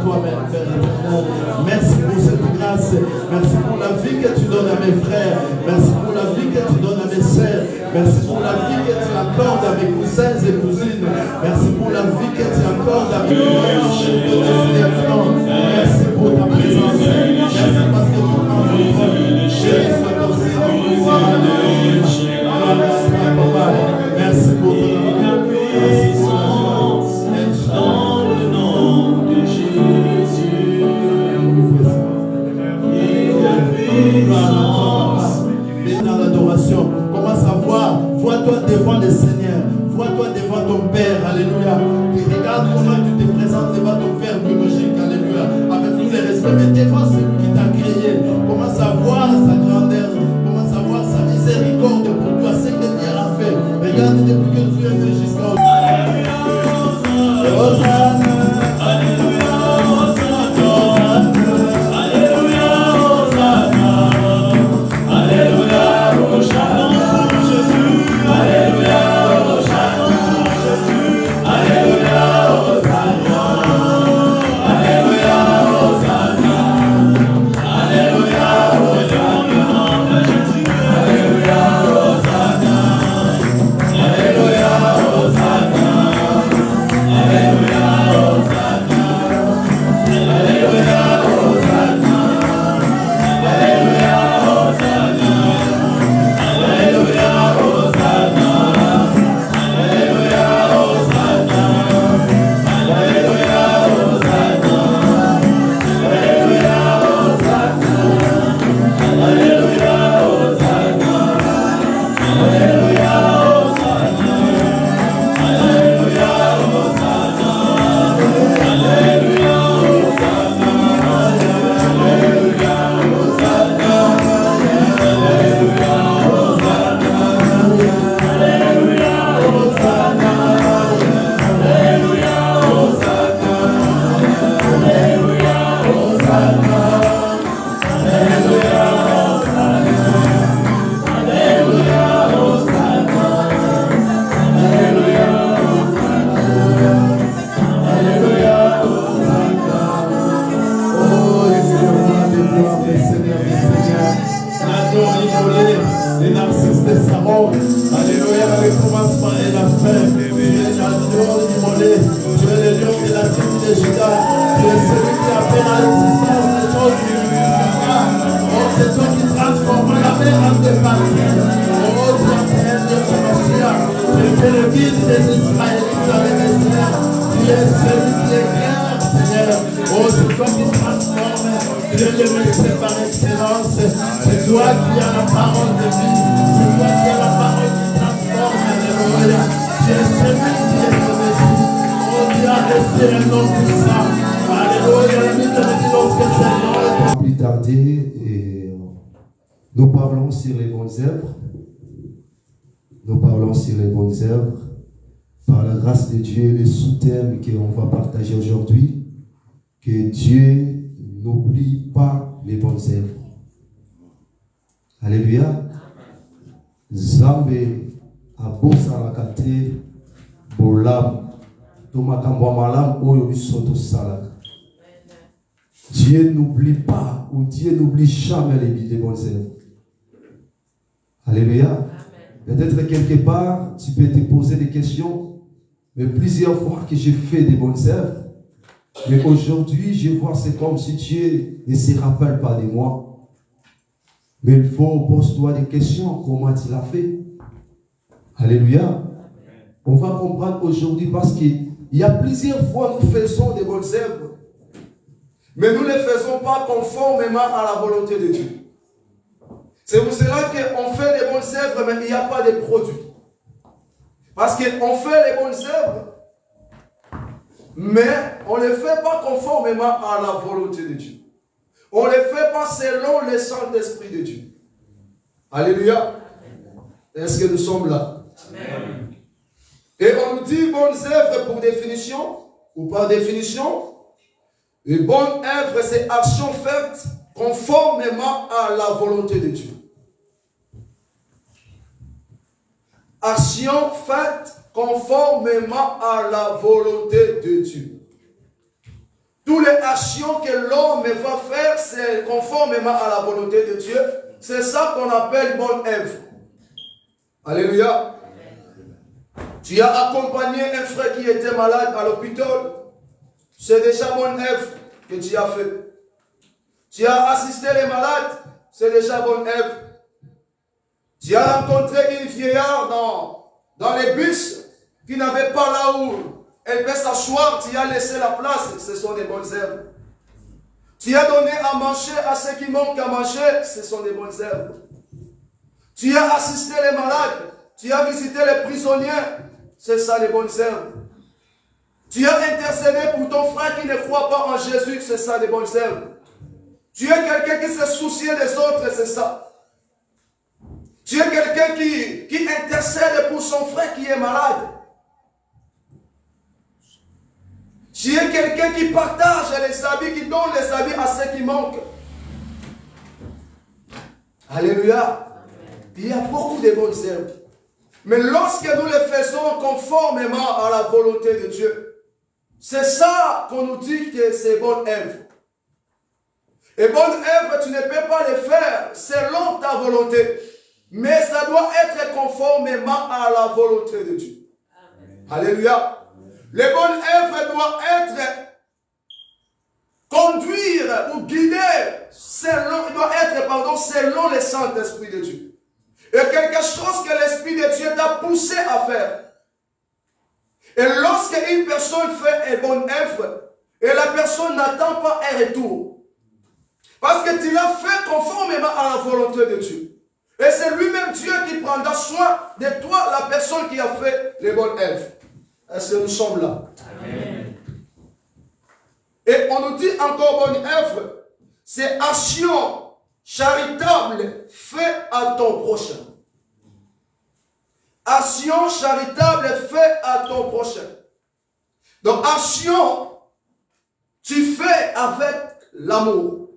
toi, Père éternel. Merci pour cette grâce. Merci pour la vie que tu donnes à mes frères. Merci pour la vie que tu donnes à mes sœurs. Merci pour la vie que tu accordes à mes cousins et cousines. Merci pour la vie que tu accordes à mes frères. Merci pour ta présence. Merci parce que tu prends le merci pour ta puissance dans le nom de Jésus. Dans l'adoration, commence à voir, vois-toi devant le Seigneur, vois-toi devant ton Père, alléluia. Et regarde comment tu te présentes devant ton Père biologique, alléluia, avec tout le respect, mais devant celui qui t'a créé. Commence à voir sa grandeur, commence à voir sa miséricorde pour toi, ce que Dieu a fait. Regarde depuis que tu es né jusqu'à aujourd'hui. Plus tarder, nous parlons sur les bonnes œuvres. Nous parlons sur les bonnes œuvres. Par la grâce de Dieu, le sous-thème qu'on va partager aujourd'hui, que Dieu n'oublie pas les bonnes œuvres. Alléluia. Zambe abosalakate bolam tomakambo malam oyo bisoto salaka. Dieu n'oublie pas ou Dieu n'oublie jamais les bonnes œuvres. Alléluia. Peut-être quelque part, tu peux te poser des questions, mais plusieurs fois que j'ai fait des bonnes œuvres, mais aujourd'hui, je vois c'est comme si Dieu ne se rappelle pas de moi. Mais il faut poser-toi des questions, comment tu l'as fait. Alléluia. On va comprendre aujourd'hui parce qu'il y a plusieurs fois nous faisons des bonnes œuvres, mais nous ne les faisons pas conformément à la volonté de Dieu. C'est pour cela qu'on fait des bonnes œuvres, mais il n'y a pas de produit. Parce qu'on fait les bonnes œuvres, mais on ne les fait pas conformément à la volonté de Dieu. On ne les fait pas selon le Saint-Esprit de Dieu. Alléluia. Est-ce que nous sommes là? Amen. Et on nous dit bonnes œuvres pour définition, ou par définition. Et bonne œuvre, c'est action faite conformément à la volonté de Dieu. Action faite conformément à la volonté de Dieu. toutes les actions que l'homme va faire, c'est conformément à la volonté de Dieu. C'est ça qu'on appelle bonne œuvre. Alléluia. Tu as accompagné un frère qui était malade à l'hôpital. C'est déjà bonne œuvre que tu as fait. Tu as assisté les malades. C'est déjà bonne œuvre. Tu as rencontré une vieillard dans les bus qui n'avait pas là où elle peut s'asseoir. Tu as laissé la place. Ce sont des bonnes œuvres. Tu as donné à manger à ceux qui manquent à manger. Ce sont des bonnes œuvres. Tu as assisté les malades. Tu as visité les prisonniers. C'est ça les bonnes œuvres. Tu as intercédé pour ton frère qui ne croit pas en Jésus. C'est ça les bonnes œuvres. Tu es quelqu'un qui se soucie des autres. C'est ça. Tu es quelqu'un qui intercède pour son frère qui est malade. Tu es quelqu'un qui partage les habits, qui donne les habits à ceux qui manquent. Alléluia. Il y a beaucoup de bonnes œuvres. Mais lorsque nous les faisons conformément à la volonté de Dieu, c'est ça qu'on nous dit que c'est bonne œuvre. Et bonne œuvre, tu ne peux pas les faire selon ta volonté. Mais ça doit être conformément à la volonté de Dieu. Amen. Alléluia. Les bonnes œuvres doivent être conduire ou guider selon le Saint-Esprit de Dieu. Et quelque chose que l'Esprit de Dieu t'a poussé à faire. Et lorsque une personne fait une bonne œuvre, et la personne n'attend pas un retour, parce que tu l'as fait conformément à la volonté de Dieu. Et c'est lui-même Dieu qui prendra soin de toi, la personne qui a fait les bonnes œuvres. Est-ce que nous sommes là? Amen. Et on nous dit encore bonne œuvre, c'est action charitable fait à ton prochain. Action charitable fait à ton prochain. Donc action, tu fais avec l'amour.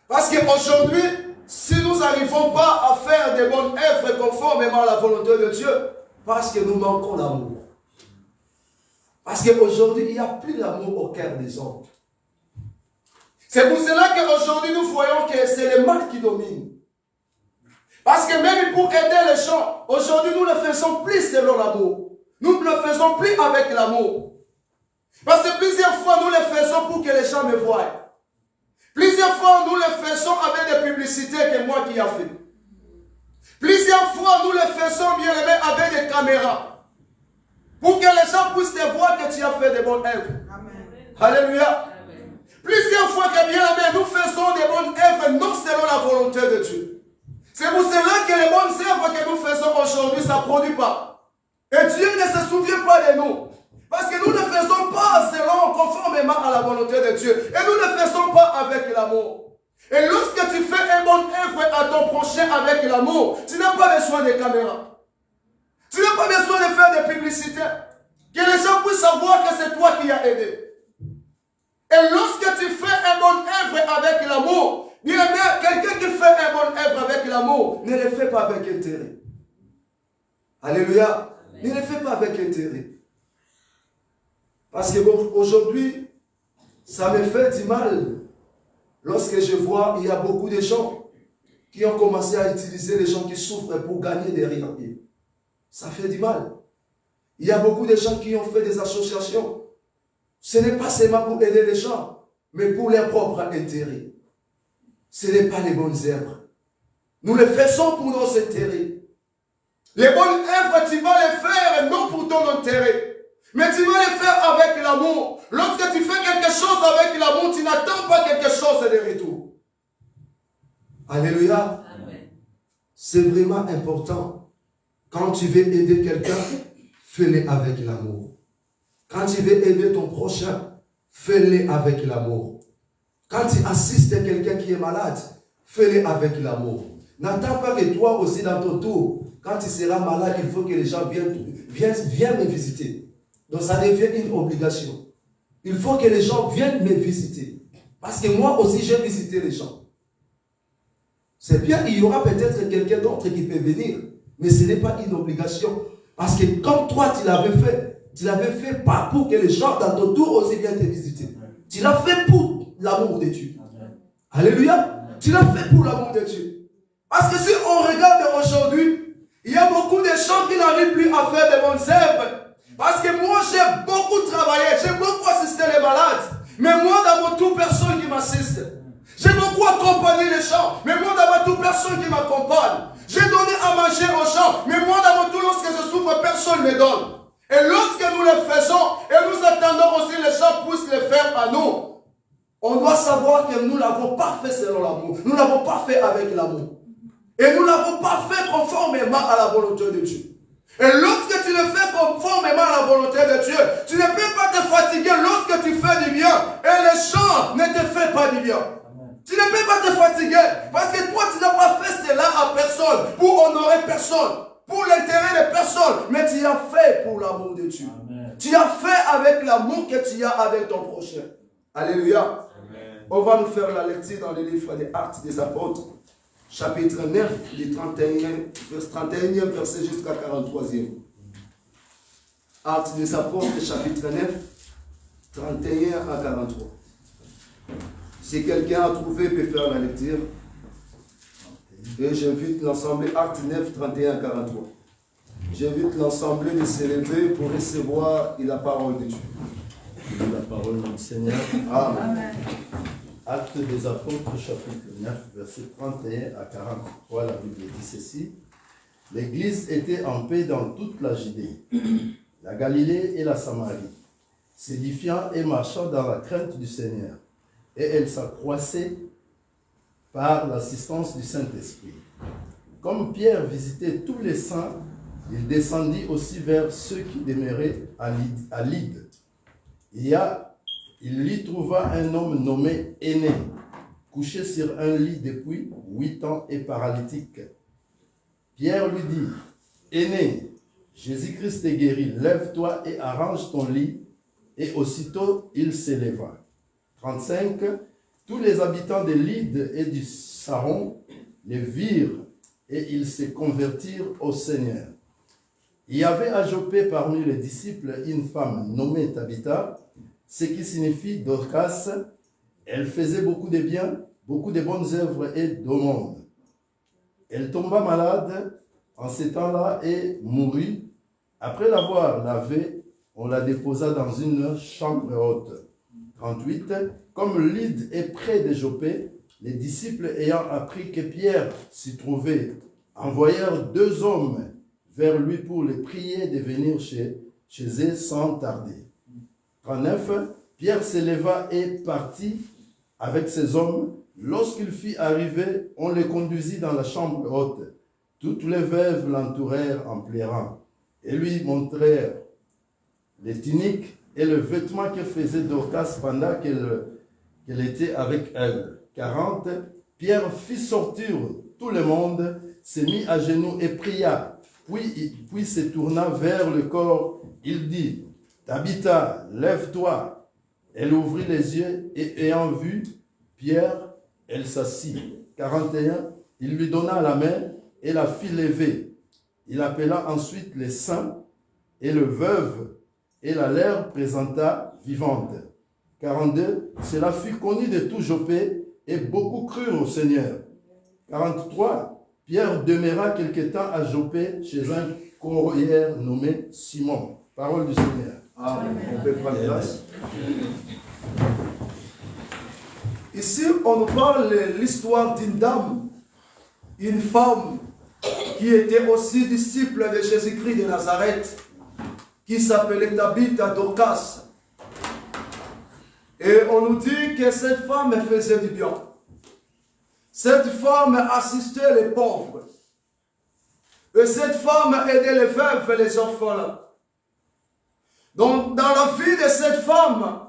Parce qu'aujourd'hui, si nous n'arrivons pas à faire des bonnes œuvres conformément à la volonté de Dieu, parce que nous manquons d'amour. Parce qu'aujourd'hui, il n'y a plus d'amour au cœur des hommes. C'est pour cela qu'aujourd'hui, nous voyons que c'est le mal qui domine. Parce que même pour aider les gens, aujourd'hui, nous ne faisons plus selon l'amour. Nous ne le faisons plus avec l'amour. Parce que plusieurs fois, nous le faisons pour que les gens me voient. Plusieurs fois, nous le faisons avec des publicités que moi qui ai fait. Plusieurs fois, nous le faisons bien aimé avec des caméras. Pour que les gens puissent te voir que tu as fait des bonnes œuvres. Amen. Alléluia. Amen. Plusieurs fois que bien aimé, nous faisons des bonnes œuvres non selon la volonté de Dieu. C'est pour cela que les bonnes œuvres que nous faisons aujourd'hui, ça ne produit pas. Et Dieu ne se souvient pas de nous. Parce que nous ne faisons pas selon, conformément à la volonté de Dieu. Et nous ne faisons pas avec l'amour. Et lorsque tu fais une bonne œuvre à ton prochain avec l'amour, tu n'as pas besoin de caméras. Tu n'as pas besoin de faire des publicités. Que les gens puissent savoir que c'est toi qui as aidé. Et lorsque tu fais une bonne œuvre avec l'amour, bien aimé, quelqu'un qui fait une bonne œuvre avec l'amour, ne le fait pas avec intérêt. Alléluia. Ne le fait pas avec intérêt. Parce qu'aujourd'hui, ça me fait du mal lorsque je vois il y a beaucoup de gens qui ont commencé à utiliser les gens qui souffrent pour gagner derrière eux. Ça fait du mal. Il y a beaucoup de gens qui ont fait des associations. Ce n'est pas seulement pour aider les gens, mais pour leur propre intérêt. Ce n'est pas les bonnes œuvres. Nous les faisons pour nos intérêts. Les bonnes œuvres, tu vas les faire non pour ton intérêt. Mais tu vas les faire avec l'amour. Lorsque tu fais quelque chose avec l'amour, tu n'attends pas quelque chose de retour. Alléluia. C'est vraiment important. Quand tu veux aider quelqu'un, fais-le avec l'amour. Quand tu veux aider ton prochain, fais-le avec l'amour. Quand tu assistes à quelqu'un qui est malade, fais-le avec l'amour. N'attends pas que toi aussi dans ton tour, quand tu seras malade, il faut que les gens viennent me visiter. Donc ça devient une obligation. Il faut que les gens viennent me visiter. Parce que moi aussi j'ai visité les gens. C'est bien, il y aura peut-être quelqu'un d'autre qui peut venir. Mais ce n'est pas une obligation. Parce que comme toi tu l'avais fait pas pour que les gens dans ton tour aussi viennent te visiter. Tu l'as fait pour l'amour de Dieu. Alléluia. Tu l'as fait pour l'amour de Dieu. Parce que si on regarde aujourd'hui, il y a beaucoup de gens qui n'arrivent plus à faire de bonnes œuvres. Parce que moi, j'ai beaucoup travaillé, j'ai beaucoup assisté les malades. Mais moi, dans mon tout, personne qui m'assiste. J'ai beaucoup accompagné les gens. Mais moi, dans mon tout, personne qui m'accompagne. J'ai donné à manger aux gens. Mais moi, dans mon tout, lorsque je souffre, personne ne me donne. Et lorsque nous le faisons, et nous attendons aussi les gens puissent le faire à nous, on doit savoir que nous ne l'avons pas fait selon l'amour. Nous ne l'avons pas fait avec l'amour. Et nous ne l'avons pas fait conformément à la volonté de Dieu. Et lorsque tu le fais conformément à la volonté de Dieu, tu ne peux pas te fatiguer lorsque tu fais du bien. Et les gens ne te font pas du bien. Amen. Tu ne peux pas te fatiguer. Parce que toi, tu n'as pas fait cela à personne. Pour honorer personne. Pour l'intérêt de personne. Mais tu as fait pour l'amour de Dieu. Amen. Tu as fait avec l'amour que tu as avec ton prochain. Alléluia. Amen. On va nous faire la lecture dans le livre des Actes des Apôtres. Chapitre 9, du 31e verset jusqu'à 43e. Actes des Apôtres, chapitre 9, 31 à 43. Si quelqu'un a trouvé, peut faire la lecture. Et j'invite l'ensemble, Actes 9, 31 à 43. J'invite l'ensemble de se lever pour recevoir la parole de Dieu. La parole du Seigneur. Amen. Actes des Apôtres, chapitre 9, verset 31 à 43, la Bible dit ceci. L'Église était en paix dans toute la Judée, la Galilée et la Samarie, s'édifiant et marchant dans la crainte du Seigneur. Et elle s'accroissait par l'assistance du Saint-Esprit. Comme Pierre visitait tous les saints, il descendit aussi vers ceux qui demeuraient à Lyde. Il y trouva un homme nommé Aîné, couché sur un lit depuis 8 ans et paralytique. Pierre lui dit, Aîné, Jésus-Christ est guéri, lève-toi et arrange ton lit. Et aussitôt il s'éleva. 35. Tous les habitants de Lyde et du Saron les virent et ils se convertirent au Seigneur. Il y avait à Joppé parmi les disciples une femme nommée Tabitha, ce qui signifie Dorcas. Elle faisait beaucoup de bien, beaucoup de bonnes œuvres et d'aumônes. Elle tomba malade en ce temps-là et mourut. Après l'avoir lavée, on la déposa dans une chambre haute. 38. Comme Lyde est près de Joppé, les disciples ayant appris que Pierre s'y trouvait, envoyèrent 2 hommes vers lui pour les prier de venir chez eux sans tarder. 39. Pierre s'éleva et partit avec ses hommes. Lorsqu'il fut arrivé, on les conduisit dans la chambre haute. Toutes les veuves l'entourèrent en pleurant et lui montrèrent les tuniques et le vêtement que faisait Dorcas pendant qu'elle était avec elle. 40. Pierre fit sortir tout le monde, se mit à genoux et pria. Puis se tourna vers le corps. Il dit, Tabitha, lève-toi. Elle ouvrit les yeux et ayant vu Pierre, elle s'assit. 41. Il lui donna la main et la fit lever. Il appela ensuite les saints et le veuve et la leur présenta vivante. 42. Cela fut connu de tout Joppé et beaucoup crurent au Seigneur. 43. Pierre demeura quelque temps à Joppé chez un courrier nommé Simon. Parole du Seigneur. Amen. On peut prendre place. Ici, on nous parle de l'histoire d'une dame, une femme qui était aussi disciple de Jésus-Christ de Nazareth, qui s'appelait Tabitha Dorcas. Et on nous dit que cette femme faisait du bien. Cette femme assistait les pauvres. Et cette femme aidait les veuves et les orphelins. Donc, dans la vie de cette femme,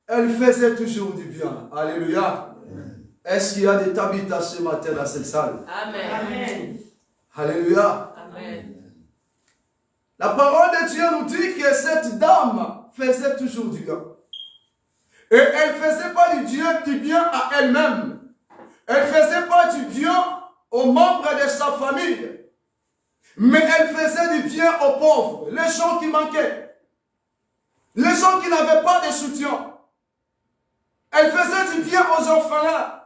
elle faisait toujours du bien. Alléluia. Est-ce qu'il y a des Tabitha ce matin dans cette salle? Amen. Alléluia. Amen. La parole de Dieu nous dit que cette dame faisait toujours du bien. Et elle ne faisait pas du bien à elle-même. Elle ne faisait pas du bien aux membres de sa famille. Mais elle faisait du bien aux pauvres, les gens qui manquaient. Les gens qui n'avaient pas de soutien. Elle faisait du bien aux orphelins.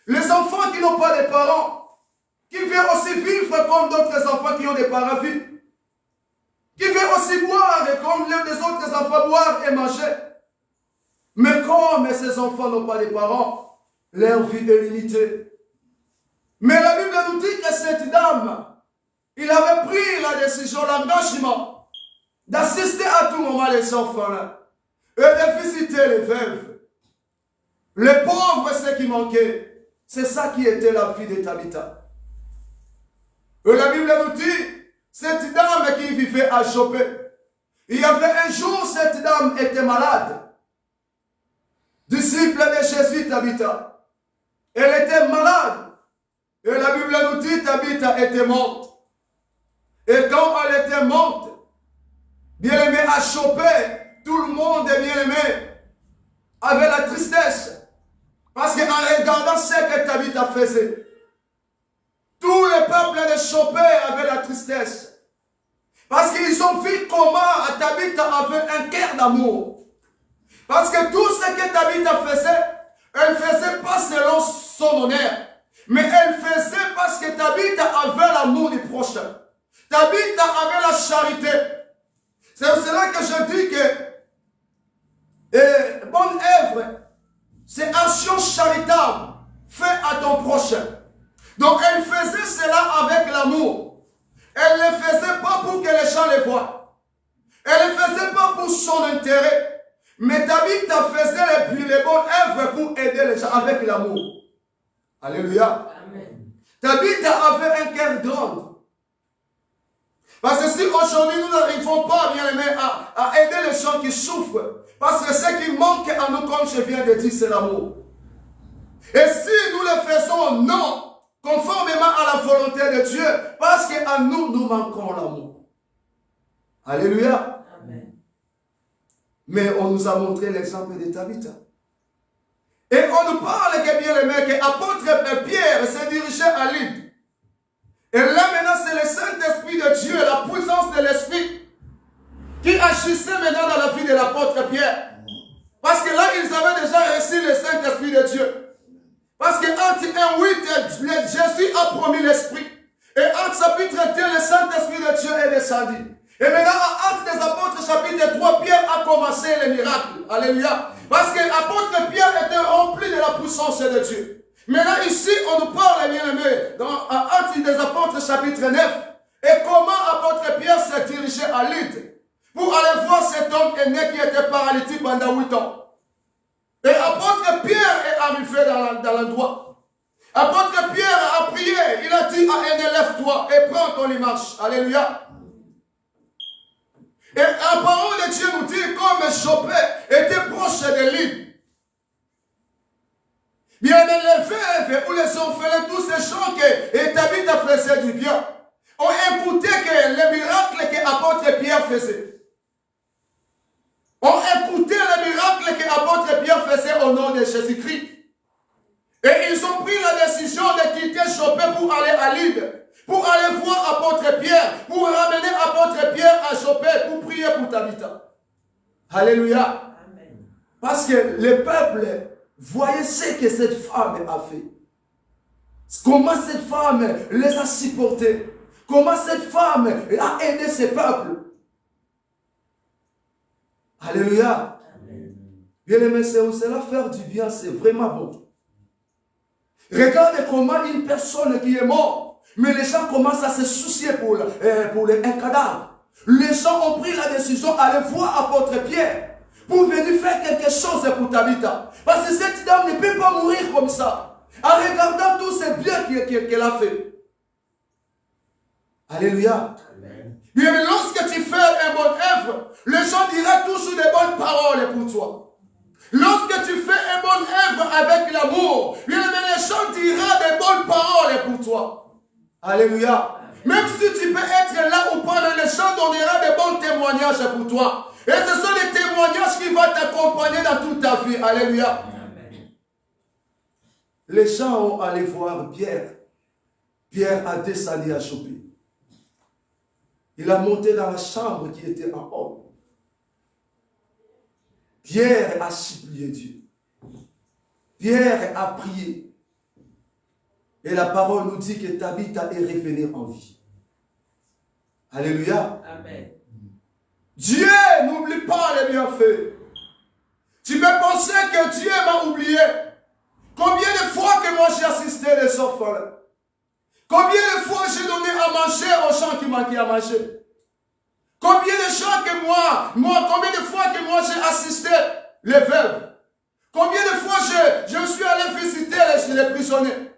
Les enfants qui n'ont pas de parents, qui viennent aussi vivre comme d'autres enfants qui ont des parents vivent. Qui viennent aussi boire comme les autres enfants boire et manger. Mais comme ces enfants n'ont pas de parents, leur vie est limitée. Mais la Bible nous dit que cette dame, il avait pris la décision, l'engagement d'assister à tout moment les orphelins et de visiter les veuves. Les pauvres, ceux qui manquaient. C'est ça qui était la vie de Tabitha. Et la Bible nous dit, cette dame qui vivait à Joppé, il y avait un jour, cette dame était malade. Disciple de Jésus, Tabitha. Elle était malade. Et la Bible nous dit, Tabitha était morte. Et quand elle était morte, bien-aimé à Joppé, tout le monde, bien-aimé, avait la tristesse. Parce qu'en regardant ce que Tabitha faisait, tout le peuple de Joppé avait la tristesse. Parce qu'ils ont vu comment Tabitha avait un cœur d'amour. Parce que tout ce que Tabitha faisait, elle ne faisait pas selon son honneur. Mais elle faisait parce que Tabitha avait l'amour du prochain. Tabitha avait la charité. C'est pour cela que je dis que bonne œuvre, c'est action charitable faite à ton prochain. Donc elle faisait cela avec l'amour. Elle ne le faisait pas pour que les gens le voient. Elle ne le faisait pas pour son intérêt. Mais Tabitha faisait les bonnes œuvres pour aider les gens avec l'amour. Alléluia. Amen. Tabitha avait un cœur grand. Parce que si aujourd'hui nous n'arrivons pas, bien aimé, à aider les gens qui souffrent, parce que ce qui manque à nous, comme je viens de dire, c'est l'amour. Et si nous le faisons, non, conformément à la volonté de Dieu, parce qu'à nous, nous manquons l'amour. Alléluia. Amen. Mais on nous a montré l'exemple de Tabitha. Et on nous parle que bien aimé, que l'apôtre Pierre s'est dirigé à l'île. Et là maintenant, c'est le Saint-Esprit de Dieu, la puissance de l'Esprit, qui agissait maintenant dans la vie de l'apôtre Pierre. Parce que là, ils avaient déjà reçu le Saint-Esprit de Dieu. Parce que Actes 1:8, Jésus a promis l'Esprit. Et Actes chapitre 2, le Saint-Esprit de Dieu est descendu. Et maintenant, à Actes des Apôtres chapitre 3, Pierre a commencé les miracles. Alléluia. Parce que l'apôtre Pierre était rempli de la puissance de Dieu. Maintenant, ici, on nous parle, bien aimé, dans Actes des Apôtres chapitre 9. Et comment l'apôtre Pierre s'est dirigé à Lydde pour aller voir cet homme aîné qui était paralytique pendant 8 ans. Et l'apôtre Pierre est arrivé dans l'endroit. L'apôtre Pierre a prié. Il a dit à aîné, lève-toi et prends ton image. Alléluia. Et la parole de Dieu nous dit comme Joppé était proche de l'île. Bien les veuves ou les orphelins, tous ces gens qui Tabitha faisait du bien, ont écouté que les miracles que l'apôtre Pierre faisait. Ont écouté les miracles que l'apôtre Pierre faisait au nom de Jésus-Christ. Et ils ont pris la décision de quitter Joppé pour aller à l'île, pour aller voir l'apôtre Pierre, pour ramener l'apôtre Pierre à Joppé pour prier pour Tabitha. Alléluia. Amen. Parce que le peuple voyait ce que cette femme a fait. Comment cette femme les a supportés. Comment cette femme a aidé ce peuple. Alléluia. Amen. Bien aimé, c'est cela, faire du bien, c'est vraiment bon. Regardez comment une personne qui est morte, mais les gens commencent à se soucier pour un cadavre. Les gens ont pris la décision d'aller voir l'apôtre Pierre pour venir faire quelque chose pour Tabitha. Parce que cette dame ne peut pas mourir comme ça, en regardant tous ces biens qu'elle a fait. Alléluia. Amen. Bien, mais lorsque tu fais une bonne œuvre, les gens diront toujours des bonnes paroles pour toi. Lorsque tu fais une bonne œuvre avec l'amour, bien, mais les gens diront des bonnes paroles pour toi. Alléluia. Même si tu peux être là ou pas, les gens donneront des bons témoignages pour toi. Et ce sont les témoignages qui vont t'accompagner dans toute ta vie. Alléluia. Amen. Les gens ont allé voir Pierre. Pierre a descendu à Joppé. Il a monté dans la chambre qui était en haut. Pierre a supplié Dieu. Pierre a prié. Et la parole nous dit que Tabitha est revenue en vie. Alléluia. Amen. Dieu n'oublie pas les bienfaits. Tu peux penser que Dieu m'a oublié. Combien de fois que moi j'ai assisté les orphelins? Combien de fois j'ai donné à manger aux gens qui manquaient à manger? Combien de gens que combien de fois que moi j'ai assisté les veuves? Combien de fois je suis allé visiter les prisonniers?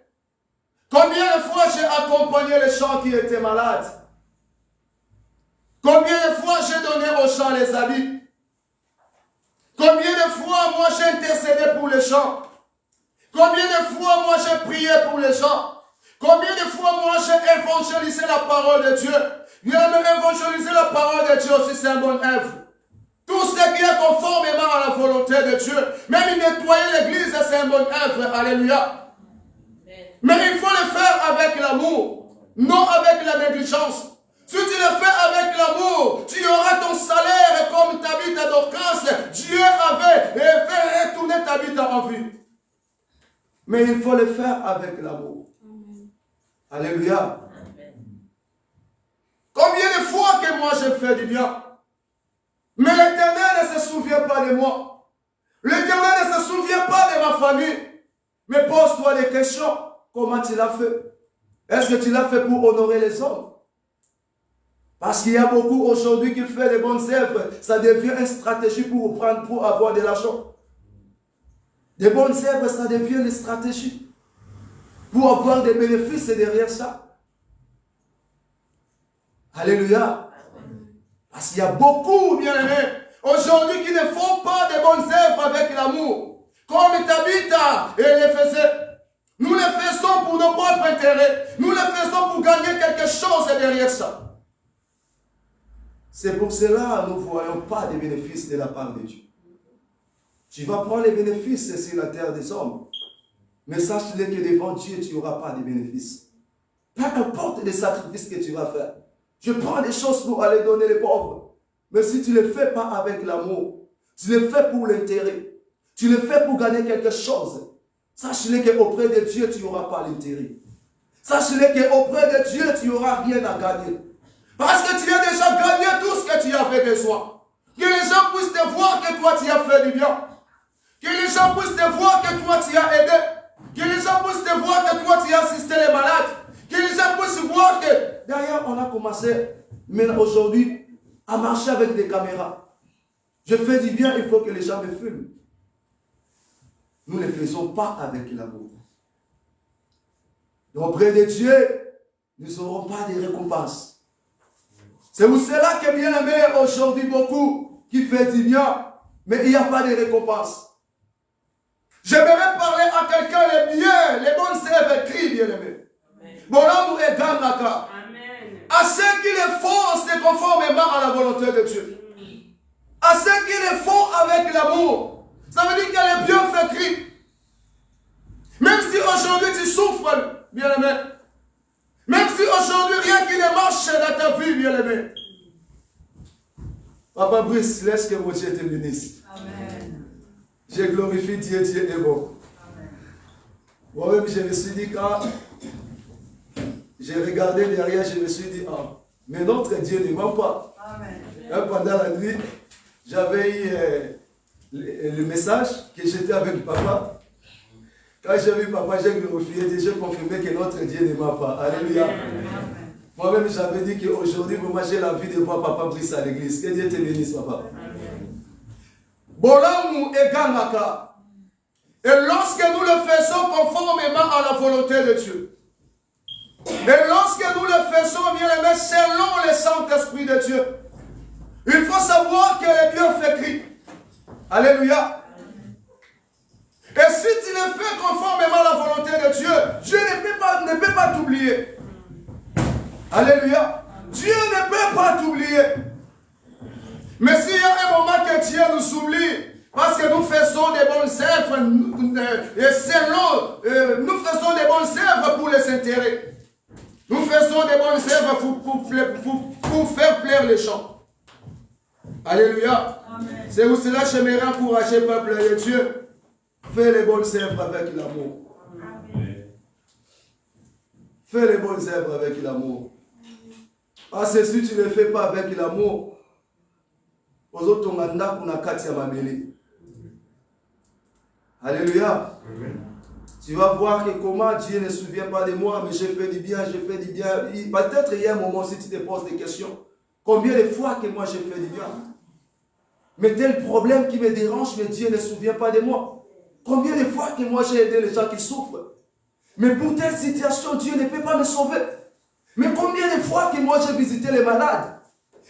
Combien de fois j'ai accompagné les gens qui étaient malades? Combien de fois j'ai donné aux gens les habits? Combien de fois moi j'ai intercédé pour les gens? Combien de fois moi j'ai prié pour les gens? Combien de fois moi j'ai évangélisé la parole de Dieu? Bien évangéliser la parole de Dieu aussi, c'est une bonne œuvre. Tout ce qui est conformément à la volonté de Dieu, même nettoyer l'église, c'est une bonne œuvre. Alléluia. Mais il faut le faire avec l'amour, non avec la négligence. Si tu le fais avec l'amour, tu auras ton salaire comme Tabitha Dorcas. Dieu avait fait retourner Tabitha en vie. Mais il faut le faire avec l'amour. Alléluia. Combien de fois que moi j'ai fait du bien, mais l'Éternel ne se souvient pas de moi. L'Éternel ne se souvient pas de ma famille. Mais pose-toi des questions. Comment tu l'as fait? Est-ce que tu l'as fait pour honorer les hommes? Parce qu'il y a beaucoup aujourd'hui qui font des bonnes œuvres. Ça devient une stratégie pour avoir de l'argent. Des bonnes œuvres, ça devient une stratégie pour avoir des bénéfices derrière ça. Alléluia. Parce qu'il y a beaucoup, bien-aimés, aujourd'hui qui ne font pas de bonnes œuvres avec l'amour. Comme Tabitha, elle les faisait. Nous les faisons pour nos propres intérêts. Nous les faisons pour gagner quelque chose derrière ça. C'est pour cela que nous ne voyons pas de bénéfices de la part de Dieu. Tu vas prendre les bénéfices sur la terre des hommes. Mais sache-le que devant Dieu, tu n'auras pas de bénéfices. Peu importe les sacrifices que tu vas faire. Je prends des choses pour aller donner les pauvres. Mais si tu ne le fais pas avec l'amour, tu le fais pour l'intérêt, tu le fais pour gagner quelque chose, sache-le qu'auprès de Dieu, tu n'auras pas l'intérêt. Sache-le qu'auprès de Dieu, tu n'auras rien à gagner. Parce que tu as déjà gagné tout ce que tu avais besoin. Que les gens puissent te voir que toi, tu as fait du bien. Que les gens puissent te voir que toi, tu as aidé. Que les gens puissent te voir que toi, tu as assisté les malades. Que les gens puissent voir que... D'ailleurs, on a commencé, mais aujourd'hui, à marcher avec des caméras. Je fais du bien, il faut que les gens me filment. Nous ne le faisons pas avec l'amour. Auprès de Dieu, nous n'aurons pas de récompense. C'est pour cela que bien aimé, aujourd'hui, beaucoup qui fait du bien, mais il n'y a pas de récompense. J'aimerais parler à quelqu'un les biens, les bonnes œuvres écrites, bien aimé. Bon amour et Gamaka. À ceux qui le font, c'est conformément à la volonté de Dieu. À ceux qui le font avec l'amour. Ça veut dire qu'il y a les bienfaits écrits. Même si aujourd'hui tu souffres, bien aimé. Même si aujourd'hui rien qui ne marche dans ta vie, bien aimé. Papa Brice, laisse que mon Dieu te bénisse. Amen. Je glorifie Dieu, Dieu est bon. Moi-même, je me suis dit, quand j'ai regardé derrière, je me suis dit, ah, mais notre Dieu ne ment pas. Amen. Et pendant la nuit, j'avais eu le message que j'étais avec papa. Quand j'ai vu papa, j'ai glorifié Dieu, j'ai confirmé que notre Dieu ne ment pas. Alléluia. Moi-même, j'avais dit qu'aujourd'hui, moi, j'ai l'envie de voir papa Brice à l'église. Que Dieu te bénisse, papa. Bolamu et Gamaka. Et lorsque nous le faisons conformément à la volonté de Dieu, et lorsque nous le faisons, bien aimé, selon le Saint-Esprit de Dieu, il faut savoir que les bienfaits écrits. Alléluia. Et si tu le fais conformément à la volonté de Dieu, Dieu ne peut pas t'oublier. Alléluia. Dieu ne peut pas t'oublier. Mais s'il y a un moment que Dieu nous oublie, parce que nous faisons des bonnes œuvres, nous faisons des bonnes œuvres pour les intérêts. Nous faisons des bonnes œuvres pour faire plaire les gens. Alléluia. C'est pour cela que j'aimerais encourager le peuple de Dieu. Fais les bonnes œuvres avec l'amour. Fais les bonnes œuvres avec l'amour. Parce que si tu ne le fais pas avec l'amour, aux autres, on a katia mameli. Alléluia. Tu vas voir que comment Dieu ne se souvient pas de moi, mais j'ai fait du bien, j'ai fait du bien. Peut-être il y a un moment si tu te poses des questions. Combien de fois que moi j'ai fait du bien? Mais tel problème qui me dérange, mais Dieu ne se souvient pas de moi. Combien de fois que moi j'ai aidé les gens qui souffrent? Mais pour telle situation, Dieu ne peut pas me sauver. Mais combien de fois que moi j'ai visité les malades?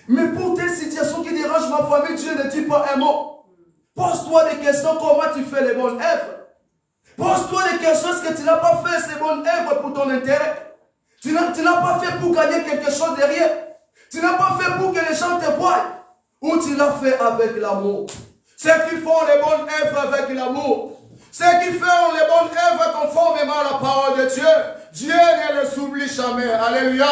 Mais pour telle situation qui dérange ma famille, Dieu ne dit pas un mot. Pose-toi des questions, comment tu fais les bonnes œuvres? Pose-toi des questions, est-ce que tu n'as pas fait ces bonnes œuvres pour ton intérêt? Tu n'as pas fait pour gagner quelque chose derrière. Tu n'as pas fait pour que les gens te voient. Ou tu l'as fait avec l'amour. Ceux qui font les bonnes œuvres avec l'amour. Ceux qui font les bonnes œuvres conformément à la parole de Dieu. Dieu ne les oublie jamais. Alléluia.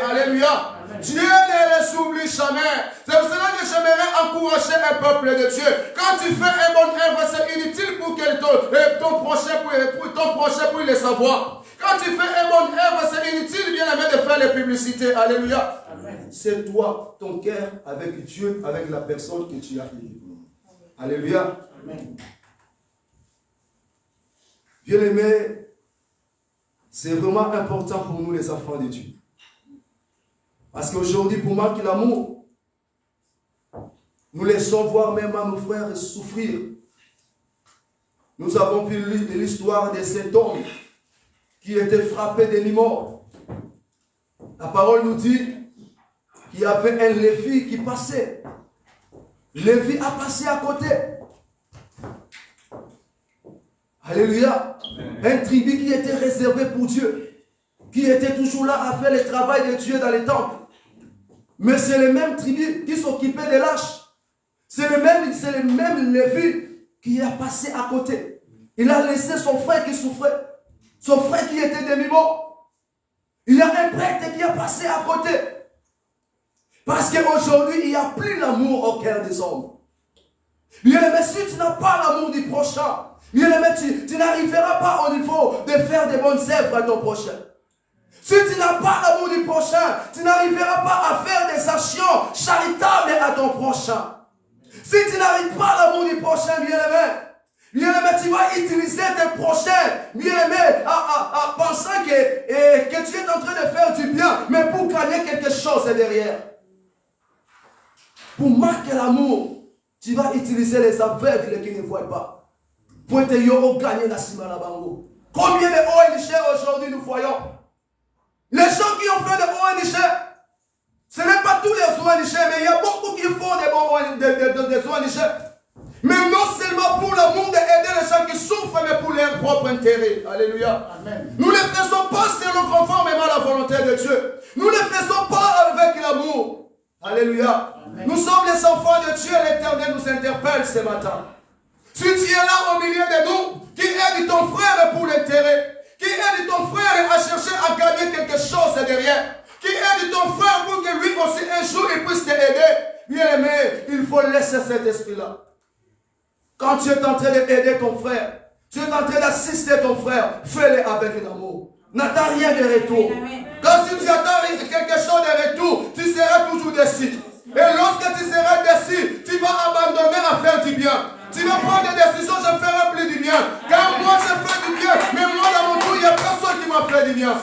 Alléluia. Dieu ne les oublie jamais. C'est pour cela que j'aimerais encourager un peuple de Dieu. Quand tu fais un bon œuvre, c'est inutile pour que ton prochain puisse le savoir. Quand tu fais un bon œuvre, c'est inutile bien aimé de faire les publicités. Alléluia. C'est toi, ton cœur, avec Dieu, avec la personne que tu as aimée. Alléluia. Amen. Bien-aimé, c'est vraiment important pour nous les enfants de Dieu. Parce qu'aujourd'hui, pour manquer l'amour, nous laissons voir même à nos frères souffrir. Nous avons vu l'histoire de cet homme qui était frappé de mort. La parole nous dit qu'il y avait un Lévi qui passait. Lévi a passé à côté. Alléluia. Un tribu qui était réservé pour Dieu. Qui était toujours là à faire le travail de Dieu dans les temples. Mais c'est le même tribu qui s'occupait des lâches. C'est le même Lévi qui a passé à côté. Il a laissé son frère qui souffrait. Son frère qui était demi-mort. Il y a un prêtre qui a passé à côté. Parce qu'aujourd'hui, il n'y a plus l'amour au cœur des hommes. Bien aimé, si tu n'as pas l'amour du prochain, bien aimé, tu n'arriveras pas au niveau de faire des bonnes œuvres à ton prochain. Si tu n'as pas l'amour du prochain, tu n'arriveras pas à faire des actions charitables à ton prochain. Si tu n'arrives pas à l'amour du prochain, bien aimé, tu vas utiliser tes prochains, bien aimé, en pensant que tu es en train de faire du bien, mais pour gagner quelque chose derrière. Pour marquer l'amour, tu vas utiliser les aveugles qui ne voient pas. Pour te gagner la simala bango. Combien de ONG aujourd'hui nous voyons? Les gens qui ont fait des ONG, ce n'est pas tous les ONG, mais il y a beaucoup qui font des ONG. Mais non seulement pour l'amour d'aider les gens qui souffrent, mais pour leur propre intérêt. Alléluia. Amen. Nous ne les faisons pas selon conformément à la volonté de Dieu. Nous ne les faisons pas avec l'amour. Alléluia. Amen. Nous sommes les enfants de Dieu. L'Éternel nous interpelle ce matin. Si tu es là au milieu de nous, qui aide ton frère pour l'intérêt, qui aide ton frère à chercher à gagner quelque chose derrière, qui aide ton frère pour que lui aussi un jour il puisse t'aider, bien aimé, il faut laisser cet esprit-là. Quand tu es en train d'aider ton frère, tu es en train d'assister ton frère, fais-le avec l'amour. N'attends rien de retour. Quand si tu attends quelque chose de retour, tu seras toujours déçu. Et lorsque tu seras déçu, tu vas abandonner à faire du bien. Tu vas prendre des décisions, je ne ferai plus du bien. Car moi, je fais du bien. Mais moi, dans mon tour, il n'y a personne qui m'a fait du bien.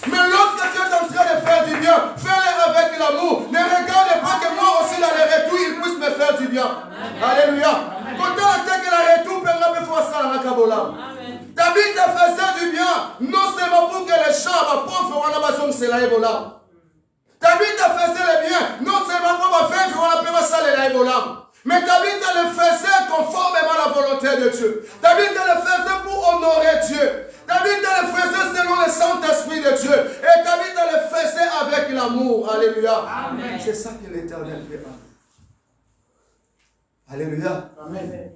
Mais lorsque tu es en train de faire du bien, fais-le avec l'amour. Ne regarde pas que moi aussi, dans les retours, il puisse me faire du bien. Alléluia. Quand on a que la retour, on peut faire ça dans la Kabola. David faisait du bien, non seulement pour que les gens, ma pauvre, on a besoin de cela Ebola. David faisait le bien, non seulement pour ma fête, on a besoin de ça Ebola. Mais David le faisait conformément à la volonté de Dieu. David le faisait pour honorer Dieu. David le faisait selon le Saint-Esprit de Dieu. Et David le faisait avec l'amour. Alléluia. Amen. C'est ça que l'Éternel fait. Alléluia. Amen.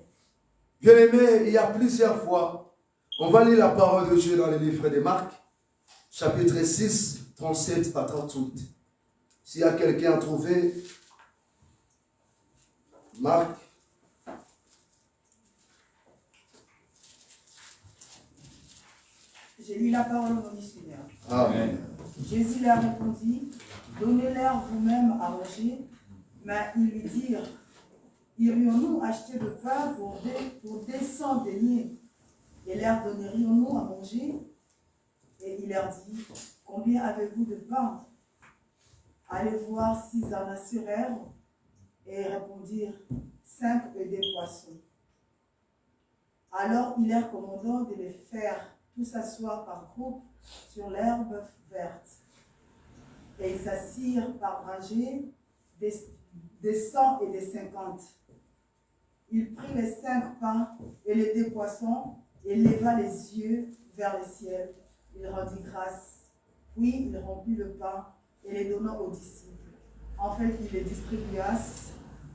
Bien aimé, il y a plusieurs fois, on va lire la parole de Dieu dans le livre de Marc, chapitre 6, 37 à 38. S'il y a quelqu'un à trouver, Marc, J'ai lu la parole au dictionnaire. Amen. Jésus leur répondit, donnez-leur vous-même à manger. Mais ils lui dirent, irions-nous acheter de pain pour 200 deniers et leur donnerions-nous à manger? Et il leur dit, combien avez-vous de pain? Allez voir s'ils en assurèrent. Et répondirent, 5 et des poissons. Alors il leur commanda de les faire tous s'asseoir par groupe sur l'herbe verte. Et ils s'assirent par rangées des 100 et des 50. Il prit les 5 pains et les 2 poissons et leva les yeux vers le ciel. Il rendit grâce. Puis il rompit le pain et les donna aux disciples. En fait, il les distribua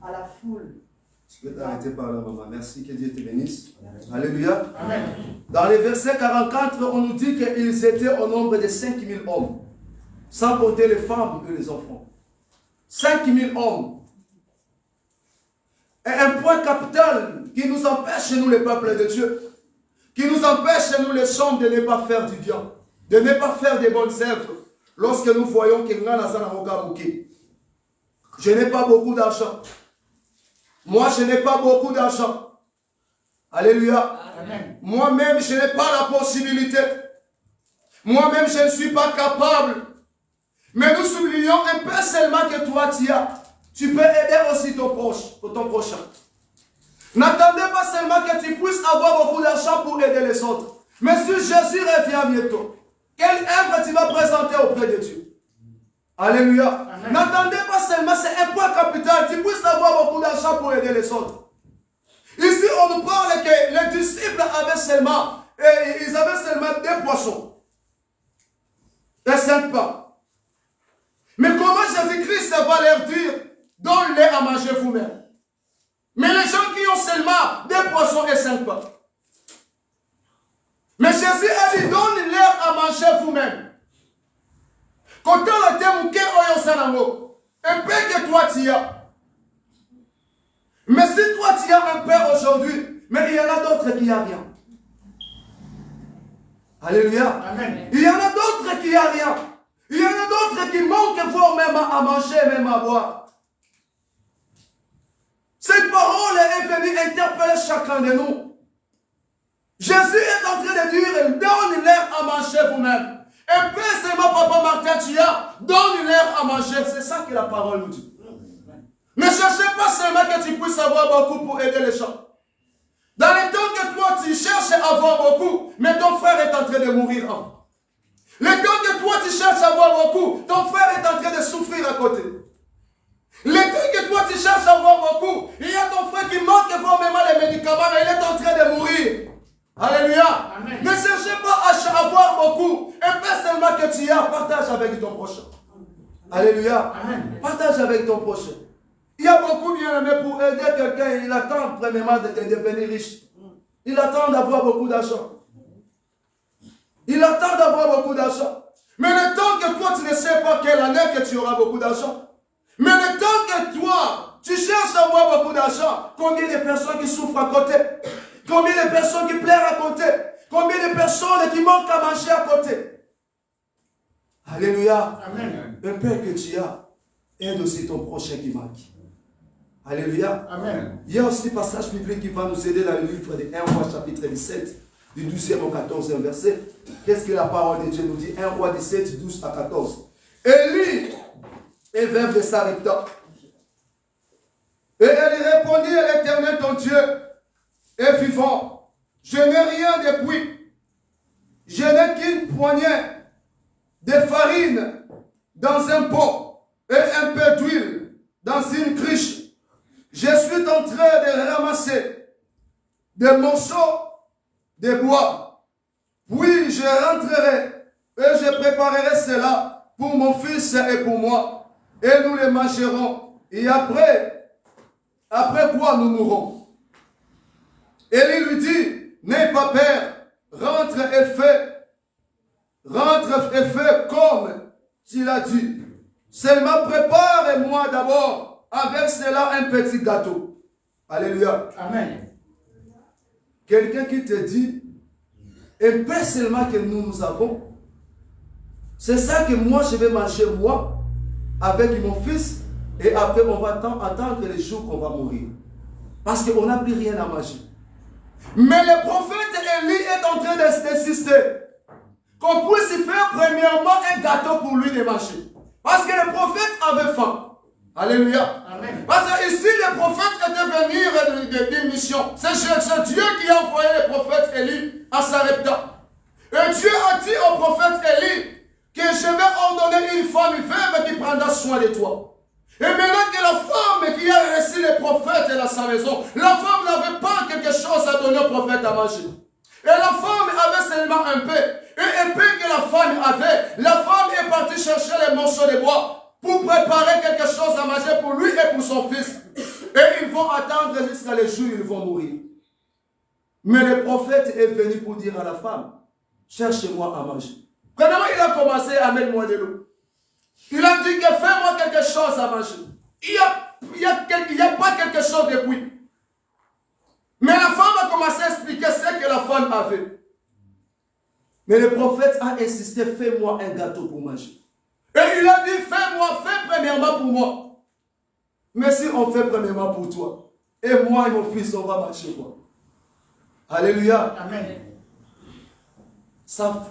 à la foule. Tu peux t'arrêter par là, maman. Merci, que Dieu te bénisse. Alléluia. Amen. Dans les versets 44, on nous dit qu'ils étaient au nombre de 5000 hommes, sans compter les femmes et les enfants. 5000 hommes. Et un point capital qui nous empêche, nous, le peuple de Dieu, qui nous empêche, nous, les hommes, de ne pas faire du bien, de ne pas faire des bonnes œuvres, lorsque nous voyons que je n'ai pas beaucoup d'argent. Moi, je n'ai pas beaucoup d'argent. Alléluia. Moi-même, je n'ai pas la possibilité. Moi-même, je ne suis pas capable. Mais nous soulignons un peu seulement que toi, tu as. Tu peux aider aussi ton prochain. N'attendez pas seulement que tu puisses avoir beaucoup d'argent pour aider les autres. Mais si Jésus revient bientôt, quelle œuvre tu vas présenter auprès de Dieu? Alléluia. N'attendez pas seulement, c'est un point capital. Tu puisses avoir beaucoup d'argent pour aider les autres. Ici, on nous parle que les disciples avaient seulement, ils avaient seulement 2 poissons et 5 pains. Mais comment Jésus-Christ va leur dire, donne-les à manger vous-même? Mais les gens qui ont seulement 2 poissons et 5 pains. Mais Jésus a dit, donne-leur à manger vous-même. Quand on a été un peu que toi tu as. Mais si toi tu as un père aujourd'hui, mais il y en a d'autres qui n'ont rien. Alléluia. Amen. Il y en a d'autres qui n'ont rien. Il y en a d'autres qui manquent voire même à manger, même à boire. Cette parole est venue interpeller chacun de nous. Jésus est en train de dire, donne-leur à manger vous-même. Un peu seulement, papa Martin, tu as, donne-leur à manger. C'est ça que la parole nous dit. Ne cherchez pas seulement que tu puisses avoir beaucoup pour aider les gens. Dans le temps que toi, tu cherches à avoir beaucoup, mais ton frère est en train de mourir. Le temps que toi, tu cherches à avoir beaucoup, ton frère est en train de souffrir à côté. Le temps que toi, tu cherches à avoir beaucoup, il y a ton frère qui manque vraiment les médicaments, mais il est en train de mourir. Alléluia. Amen. Ne cherchez pas à avoir beaucoup. Un peu seulement que tu as, partage avec ton prochain. Alléluia. Amen. Partage avec ton prochain. Il y a beaucoup bien aimé pour aider quelqu'un. Il attend premièrement de devenir riche. Il attend d'avoir beaucoup d'argent. Il attend d'avoir beaucoup d'argent. Mais le temps que toi, tu ne sais pas quelle année que tu auras beaucoup d'argent. Mais le temps que toi, tu cherches à avoir beaucoup d'argent, combien de personnes qui souffrent à côté? Combien de personnes qui pleurent à côté? Combien de personnes qui manquent à manger à côté? Alléluia. Amen. Un peu que tu as, aide aussi ton prochain qui manque. Alléluia. Amen. Il y a aussi un passage biblique qui va nous aider dans le livre de 1 Roi chapitre 17, du 12e au 14e verset. Qu'est-ce que la parole de Dieu nous dit? 1 Roi 17, 12 à 14. Élie est veuve de Sarepta. Et elle répondit à l'Éternel ton Dieu, et vivant, je n'ai rien depuis. Je n'ai qu'une poignée de farine dans un pot et un peu d'huile dans une cruche. Je suis en train de ramasser des morceaux de bois. Puis je rentrerai et je préparerai cela pour mon fils et pour moi. Et nous les mangerons. Et après quoi nous mourrons. Élie lui dit, n'aie pas peur, rentre et fais comme tu l'as dit. Seulement prépare-moi d'abord avec cela un petit gâteau. Alléluia. Amen. Quelqu'un qui te dit, un peu seulement que nous avons. C'est ça que moi je vais manger moi avec mon fils et après on va attendre les jours qu'on va mourir. Parce qu'on n'a plus rien à manger. Mais le prophète Élie est en train d'insister qu'on puisse faire premièrement un gâteau pour lui de manger. Parce que le prophète avait faim. Alléluia. Amen. Parce que ici, le prophète était venu d'une mission. C'est Dieu qui a envoyé le prophète Élie à Sarepta. Et Dieu a dit au prophète Élie que je vais ordonner une femme veuve qui prendra soin de toi. Et maintenant que la femme qui a reçu le prophète est dans sa maison, la femme n'avait pas quelque chose à donner au prophète à manger. Et la femme avait seulement un peu. Et un peu que la femme avait, la femme est partie chercher les morceaux de bois pour préparer quelque chose à manger pour lui et pour son fils. Et ils vont attendre jusqu'à le jour où ils vont mourir. Mais le prophète est venu pour dire à la femme, cherchez-moi à manger. Premièrement, il a commencé à mettre moins de l'eau. Il a dit que fais-moi quelque chose à manger. Il n'y a pas quelque chose de cuit. Mais la femme a commencé à expliquer ce que la femme avait. Mais le prophète a insisté, fais-moi un gâteau pour manger. Et il a dit, fais premièrement pour moi. Mais si on fait premièrement pour toi, et moi et mon fils, on va marcher quoi? Alléluia. Amen.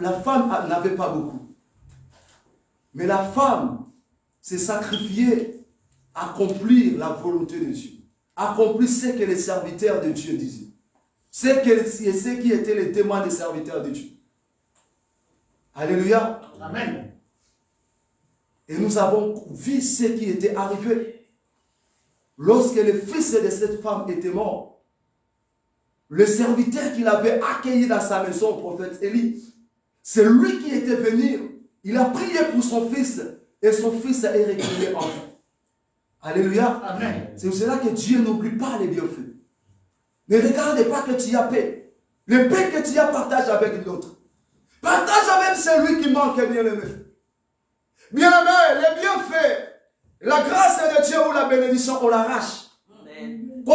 La femme n'avait pas beaucoup. Mais la femme s'est sacrifiée à accomplir la volonté de Dieu. Accomplir ce que les serviteurs de Dieu disaient. Ce qui étaient les témoins des serviteurs de Dieu. Alléluia. Amen. Et nous avons vu ce qui était arrivé. Lorsque le fils de cette femme était mort, le serviteur qu'il avait accueilli dans sa maison, le prophète Élie, c'est lui qui était venu. Il a prié pour son fils et son fils est récupéré en vie. Alléluia. Amen. C'est pour cela que Dieu n'oublie pas les bienfaits. Ne regarde pas que tu as paix. Le paix que tu as, partage avec l'autre. Partage avec celui qui manque, bien-aimé. Bien-aimé, les bienfaits, la grâce de Dieu ou la bénédiction, on l'arrache. Il faut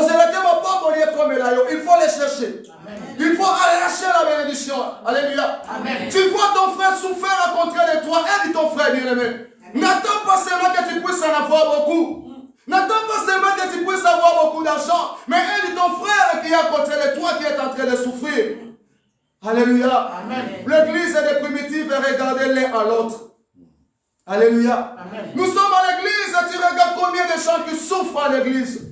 les chercher. Amen. Il faut arracher la bénédiction. Alléluia. Amen. Tu vois ton frère souffrir à côté de toi, aide ton frère bien-aimé. N'attends pas seulement que tu puisses en avoir beaucoup. N'attends pas seulement que tu puisses avoir beaucoup d'argent, mais aide ton frère qui est à côté de toi, qui est en train de souffrir. Alléluia. L'église est primitive et regardez l'un à l'autre. Alléluia. Amen. Nous sommes à l'église et tu regardes combien de gens qui souffrent à l'église.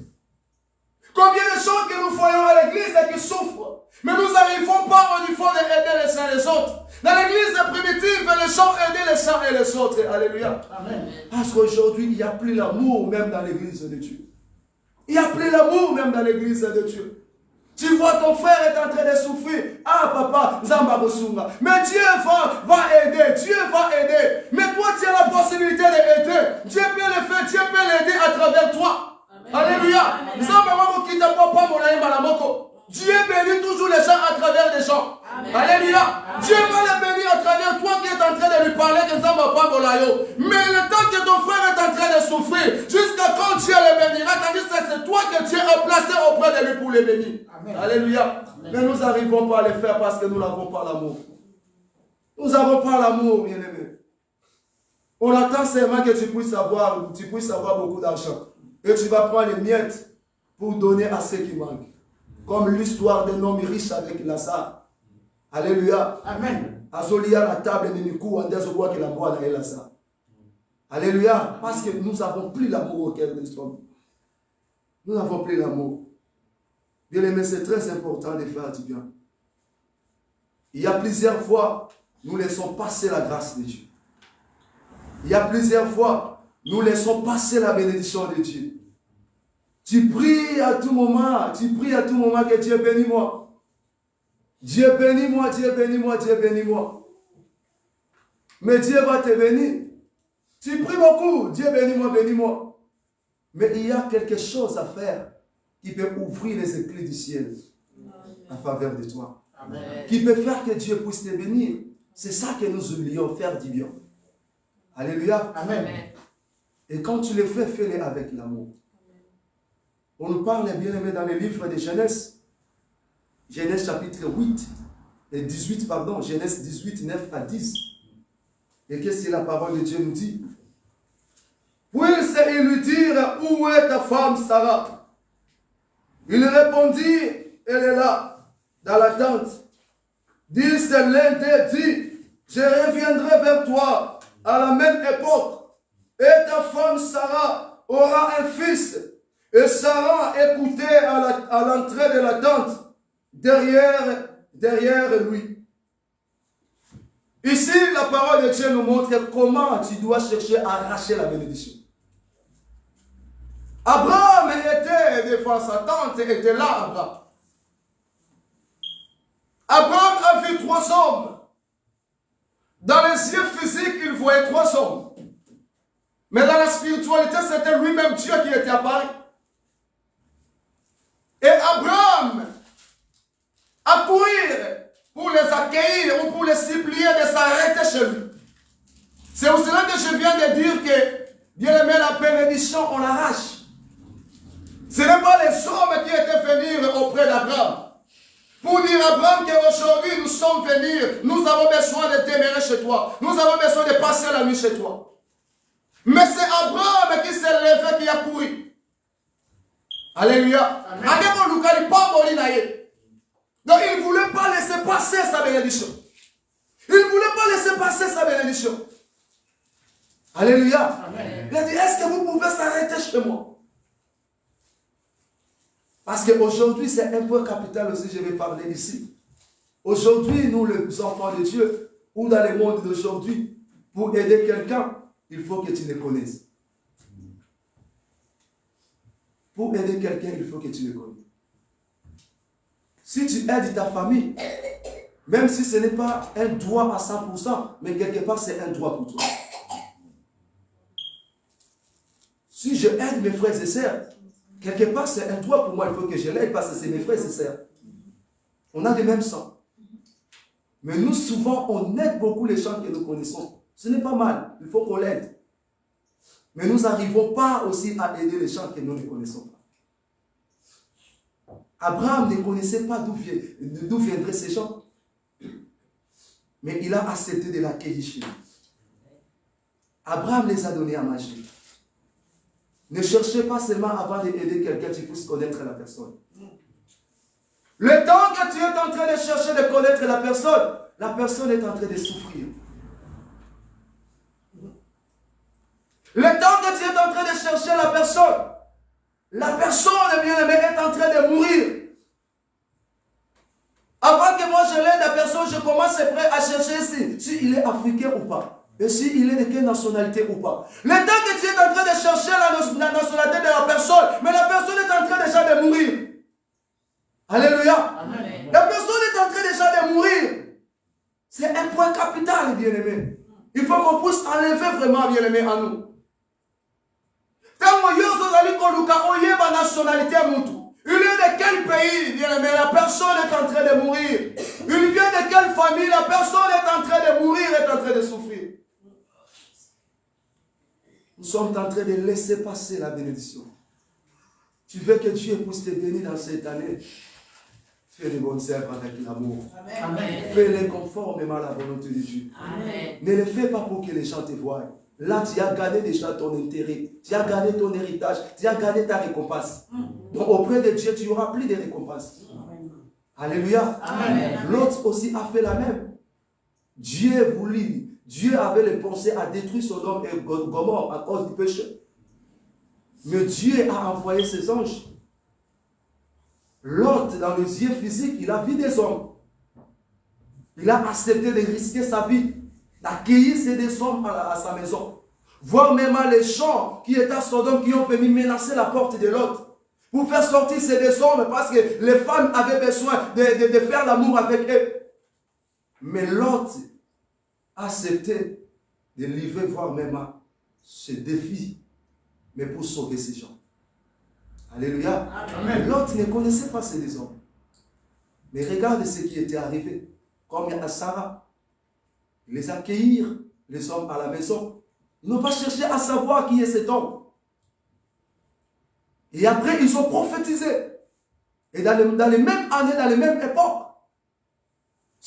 Combien de gens que nous voyons à l'église et qui souffrent. Mais nous n'arrivons pas au niveau d'aider les uns les autres. Dans l'église primitive, les gens aidaient les uns et les autres. Alléluia. Amen. Parce qu'aujourd'hui, il n'y a plus l'amour même dans l'église de Dieu. Il n'y a plus l'amour même dans l'église de Dieu. Tu vois ton frère est en train de souffrir. Ah papa, Zamba Bosunga. Mais Dieu va aider. Dieu va aider. Mais toi tu as la possibilité d'aider. Dieu peut le faire. Dieu peut l'aider à travers toi. Amen. Alléluia. Dieu bénit toujours les gens à travers les gens. Amen. Alléluia. Amen. Dieu va les bénir à travers toi qui es en train de lui parler de Zamba Pambolayo. Mais le temps que ton frère est en train de souffrir, jusqu'à quand Dieu le bénira, tandis que c'est toi que Dieu a placé auprès de lui pour les bénir. Amen. Alléluia. Amen. Mais nous n'arrivons pas à le faire parce que nous n'avons pas l'amour. Nous n'avons pas l'amour, bien-aimé. On attend seulement que tu puisses avoir beaucoup d'argent. Et tu vas prendre les miettes pour donner à ceux qui manquent. Comme l'histoire d'un homme riche avec Lazare. Alléluia. Amen. Azolia la table de Nikou, Andezoboa qui la boit avec Lazare. Alléluia. Parce que nous n'avons plus l'amour au cœur de l'homme. Nous n'avons plus l'amour. Bien aimé, c'est très important de faire du bien. Il y a plusieurs fois, nous laissons passer la grâce de Dieu. Il y a plusieurs fois, nous laissons passer la bénédiction de Dieu. Tu pries à tout moment que Dieu bénisse moi. Dieu bénit moi, Dieu bénit moi, Dieu bénit moi. Mais Dieu va te bénir. Tu pries beaucoup, Dieu bénit moi, bénis moi. Mais il y a quelque chose à faire qui peut ouvrir les éclats du ciel en faveur de toi. Amen. Qui peut faire que Dieu puisse te bénir. C'est ça que nous oublions, faire du bien. Alléluia. Amen. Et quand tu le fais, fais-le avec l'amour. On nous parle, bien aimé, dans le livre de Genèse. Genèse chapitre 8. et 18, pardon, Genèse 18, 9 à 10. Et qu'est-ce que la parole de Dieu nous dit? Puis ils lui dirent, où est ta femme Sarah? Il répondit, elle est là, dans la tente. Dit l'un d'eux, dit, je reviendrai vers toi à la même époque, et ta femme Sarah aura un fils. Et Sarah écoutait à l'entrée de la tente, derrière lui. Ici, la parole de Dieu nous montre comment tu dois chercher à arracher la bénédiction. Abraham était devant sa tente, était là, Abraham. Abraham a vu 3 hommes. Dans les yeux physiques, il voyait 3 hommes. Mais dans la spiritualité, c'était lui-même Dieu qui était apparu. Et Abraham a couru pour les accueillir ou pour les supplier de s'arrêter chez lui. C'est pour cela que je viens de dire que, bien aimé, la bénédiction, on l'arrache. Ce n'est pas les hommes qui étaient venus auprès d'Abraham pour dire à Abraham qu'aujourd'hui nous sommes venus, nous avons besoin de demeurer chez toi, nous avons besoin de passer la nuit chez toi. Mais c'est Abraham qui s'est levé, qui a couru. Alléluia. Donc il ne voulait pas laisser passer sa bénédiction. Il ne voulait pas laisser passer sa bénédiction. Alléluia. Amen. Il a dit, est-ce que vous pouvez s'arrêter chez moi? Parce qu'aujourd'hui, c'est un point capital aussi, je vais parler ici. Aujourd'hui, nous, les enfants de Dieu, ou dans le monde d'aujourd'hui, pour aider quelqu'un, il faut que tu le connaisses. Pour aider quelqu'un, il faut que tu le connaisses. Si tu aides ta famille, même si ce n'est pas un droit à 100%, mais quelque part, c'est un droit pour toi. Si je aide mes frères et sœurs, quelque part, c'est un droit pour moi, il faut que je l'aide parce que c'est mes frères et sœurs. On a le même sang. Mais nous, souvent, on aide beaucoup les gens que nous connaissons. Ce n'est pas mal, il faut qu'on l'aide. Mais nous n'arrivons pas aussi à aider les gens que nous ne connaissons pas. Abraham ne connaissait pas d'où viendraient ces gens. Mais il a accepté de l'accueillir chez lui. Abraham les a donnés à manger. Ne cherchez pas seulement avant d'aider quelqu'un, tu puisses connaître la personne. Le temps que tu es en train de chercher de connaître la personne est en train de souffrir. Le temps que tu es en train de chercher la personne, bien-aimée, est en train de mourir. Avant que moi je l'aide la personne, je commence à chercher s'il est africain ou pas. Et s'il est de quelle nationalité ou pas. Le temps que tu es en train de chercher la nationalité de la personne, mais la personne est en train déjà de mourir. Alléluia. Amen. La personne est en train déjà de mourir. C'est un point capital, bien-aimé. Il faut qu'on puisse enlever vraiment, bien-aimé, à nous. Quand on y a nationalité, il est de quel pays, bien-aimé, la personne est en train de mourir. Il vient de quelle famille, la personne est en train de mourir, est en train de souffrir. Nous sommes en train de laisser passer la bénédiction. Tu veux que Dieu puisse te bénir dans cette année? Fais les bonnes œuvres avec l'amour. Fais-les conformément à la volonté de Dieu. Amen. Ne les fais pas pour que les gens te voient. Là, tu as gagné déjà ton intérêt. Tu as gagné ton héritage. Tu as gagné ta récompense. Donc auprès de Dieu, tu auras plus de récompenses. Amen. Alléluia. L'autre aussi a fait la même. Dieu avait les pensées à détruire Sodome et Gomorrhe à cause du péché. Mais Dieu a envoyé ses anges. L'autre, dans les yeux physiques, il a vu des hommes. Il a accepté de risquer sa vie, d'accueillir ces hommes à sa maison. Voir même les gens qui étaient à Sodome, qui ont venu menacer la porte de l'autre. Pour faire sortir ces deux hommes, parce que les femmes avaient besoin de faire l'amour avec eux. Mais l'autre a accepté de livrer, voire même ce défi, mais pour sauver ces gens. Alléluia. L'autre ne connaissait pas ces deux hommes. Mais regarde ce qui était arrivé. Comme à Sarah, ils les accueillirent, les hommes à la maison. Ils n'ont pas cherché à savoir qui est cet homme. Et après, ils ont prophétisé. Et dans les mêmes années, dans les mêmes époques,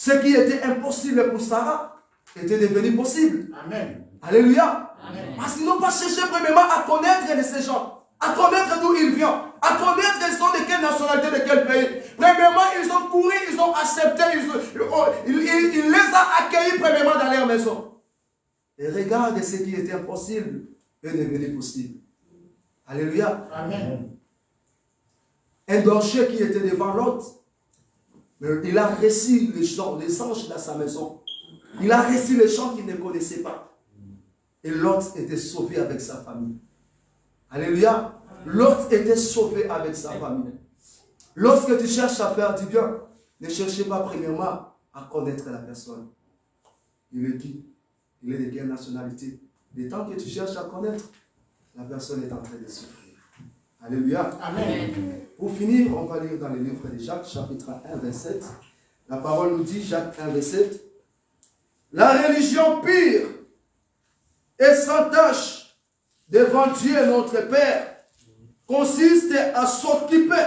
Ce qui était impossible pour Sarah était devenu possible. Amen. Alléluia. Amen. Parce qu'ils n'ont pas cherché premièrement à connaître de ces gens, à connaître d'où ils viennent, à connaître ils sont de quelle nationalité, de quel pays. Premièrement, ils ont couru, ils ont accepté, il les a accueillis premièrement dans leur maison. Et regarde ce qui était impossible est devenu possible. Alléluia. Amen. Un danger qui était devant l'autre, mais il a reçu les anges dans sa maison. Il a reçu les gens qu'il ne connaissait pas. Et l'autre était sauvé avec sa famille. Alléluia. L'autre était sauvé avec sa famille. Lorsque tu cherches à faire du bien, ne cherchez pas premièrement à connaître la personne. Il est qui? Il est de quelle nationalité? Le temps que tu cherches à connaître, la personne est en train de souffrir. Alléluia. Amen. Pour finir, on va lire dans le livre de Jacques, chapitre 1, verset 7. La parole nous dit, Jacques 1, verset 7. La religion pure et sans tache devant Dieu notre Père consiste à s'occuper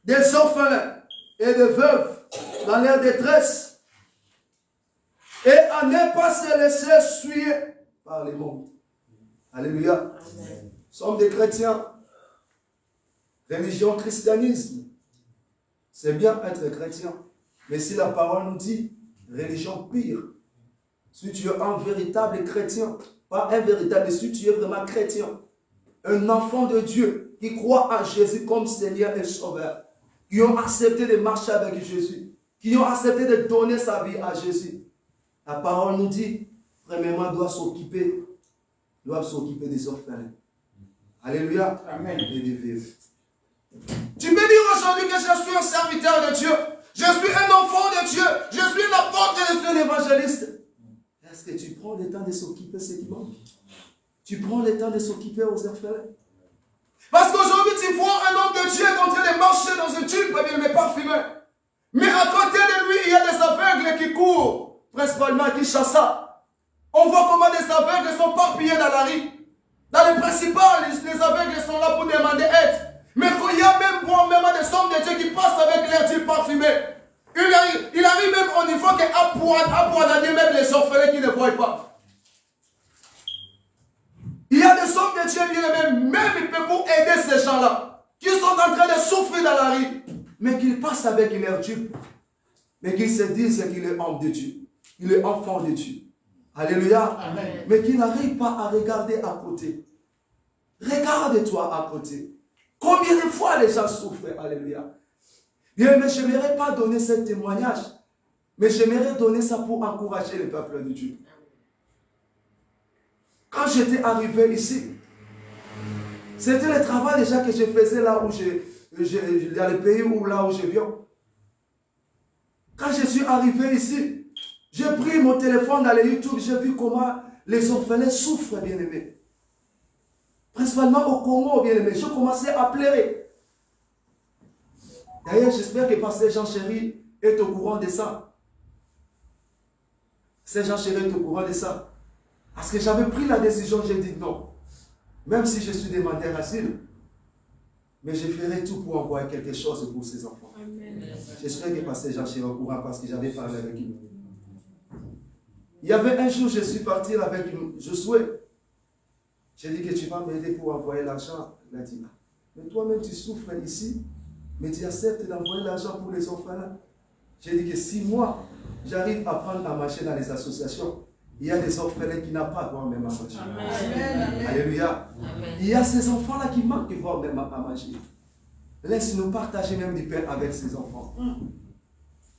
des orphelins et des veuves dans leur détresse et à ne pas se laisser suyer par les mondes. Alléluia. Nous sommes des chrétiens. Religion, christianisme. C'est bien être chrétien. Mais si la parole nous dit religion pire, si tu es un véritable chrétien, pas un véritable, si tu es vraiment chrétien, un enfant de Dieu qui croit en Jésus comme Seigneur et Sauveur, qui ont accepté de marcher avec Jésus, qui ont accepté de donner sa vie à Jésus, la parole nous dit, premièrement, doivent s'occuper des orphelins. Alléluia. Amen. Et des veuves. Tu peux dire aujourd'hui que je suis un serviteur de Dieu, je suis un enfant de Dieu, je suis un apôtre, je suis un évangéliste. Est-ce que tu prends le temps de s'occuper de ceux qui manquent? Tu prends le temps de s'occuper aux orphelins? Parce qu'aujourd'hui, tu vois un homme de Dieu en train de marcher dans une tube, mais parfumé. Mais à côté de lui, il y a des aveugles qui courent, principalement qui chassent. On voit comment des aveugles sont parpillés dans la rue. Dans les principales, les aveugles sont là pour demander aide. Mais il y a même des hommes de Dieu qui passent avec leurs tubes parfumés. Il arrive même au niveau qu'à même les orphelins qui ne voient pas. Il y a des hommes de Dieu bien-aimés, même pour aider ces gens-là, qui sont en train de souffrir dans la rue, mais qu'ils passent avec leur tube, mais qu'ils se disent qu'il est homme de Dieu, il est enfant de Dieu. Alléluia. Amen. Mais qu'ils n'arrivent pas à regarder à côté. Regarde-toi à côté. Combien de fois les gens souffrent? Alléluia. Bien, mais je n'aimerais pas donner ce témoignage, mais j'aimerais donner ça pour encourager le peuple de Dieu. Quand j'étais arrivé ici, c'était le travail déjà que je faisais là où dans le pays là où je viens. Quand je suis arrivé ici, j'ai pris mon téléphone dans le YouTube, j'ai vu comment les orphelins souffrent, bien aimés. Principalement au Congo, bien aimé. Je commençais à pleurer. D'ailleurs, j'espère que Pasteur Jean Chéri est au courant de ça. Pasteur Jean Chéri est au courant de ça. Parce que j'avais pris la décision, j'ai dit non. Même si je suis demandeur d'asile, mais je ferai tout pour envoyer quelque chose pour ces enfants. J'espère que Pasteur Jean Chéri est au courant parce que j'avais parlé avec lui. Il y avait un jour, je suis parti avec Josué. J'ai dit que tu vas m'aider pour envoyer l'argent. Il a dit, mais toi-même tu souffres ici, mais tu acceptes d'envoyer l'argent pour les orphelins. J'ai dit que si moi, j'arrive à prendre à marcher dans les associations, il y a des orphelins qui n'ont pas voir même à manger. Amen. Alléluia. Amen. Il y a ces enfants-là qui manquent de voir même à manger. Laisse-nous partager même du pain avec ces enfants.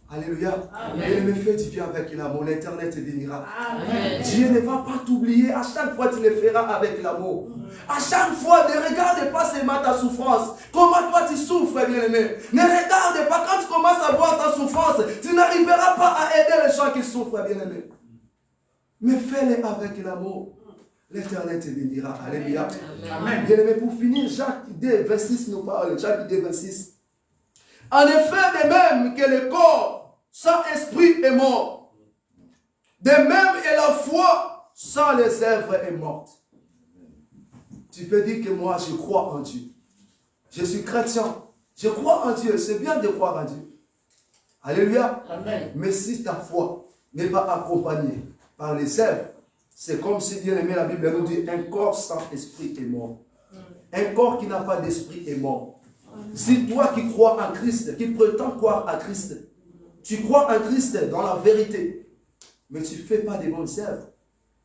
Alléluia. Et me fait du bien avec l'amour. L'Éternel te bénira. Dieu ne va pas t'oublier. À chaque fois, tu le feras avec l'amour. À chaque fois, ne regarde pas seulement ta souffrance. Comment toi tu souffres, bien-aimé. Ne regarde pas quand tu commences à voir ta souffrance. Tu n'arriveras pas à aider les gens qui souffrent, bien-aimé. Mais fais-le avec l'amour. L'Éternel te bénira. Alléluia. Amen. Bien-aimé, pour finir, Jacques 2, 26 nous parle. Jacques 2, 26. En effet, de même que le corps sans esprit est mort, de même et la foi sans les œuvres est morte. Tu peux dire que moi je crois en Dieu. Je suis chrétien. Je crois en Dieu. C'est bien de croire en Dieu. Alléluia. Amen. Mais si ta foi n'est pas accompagnée par les œuvres, c'est comme si, bien aimé, la Bible nous dit, un corps sans esprit est mort. Un corps qui n'a pas d'esprit est mort. Si toi qui crois en Christ, qui prétends croire à Christ, tu crois en Christ dans la vérité, mais tu ne fais pas des bonnes œuvres,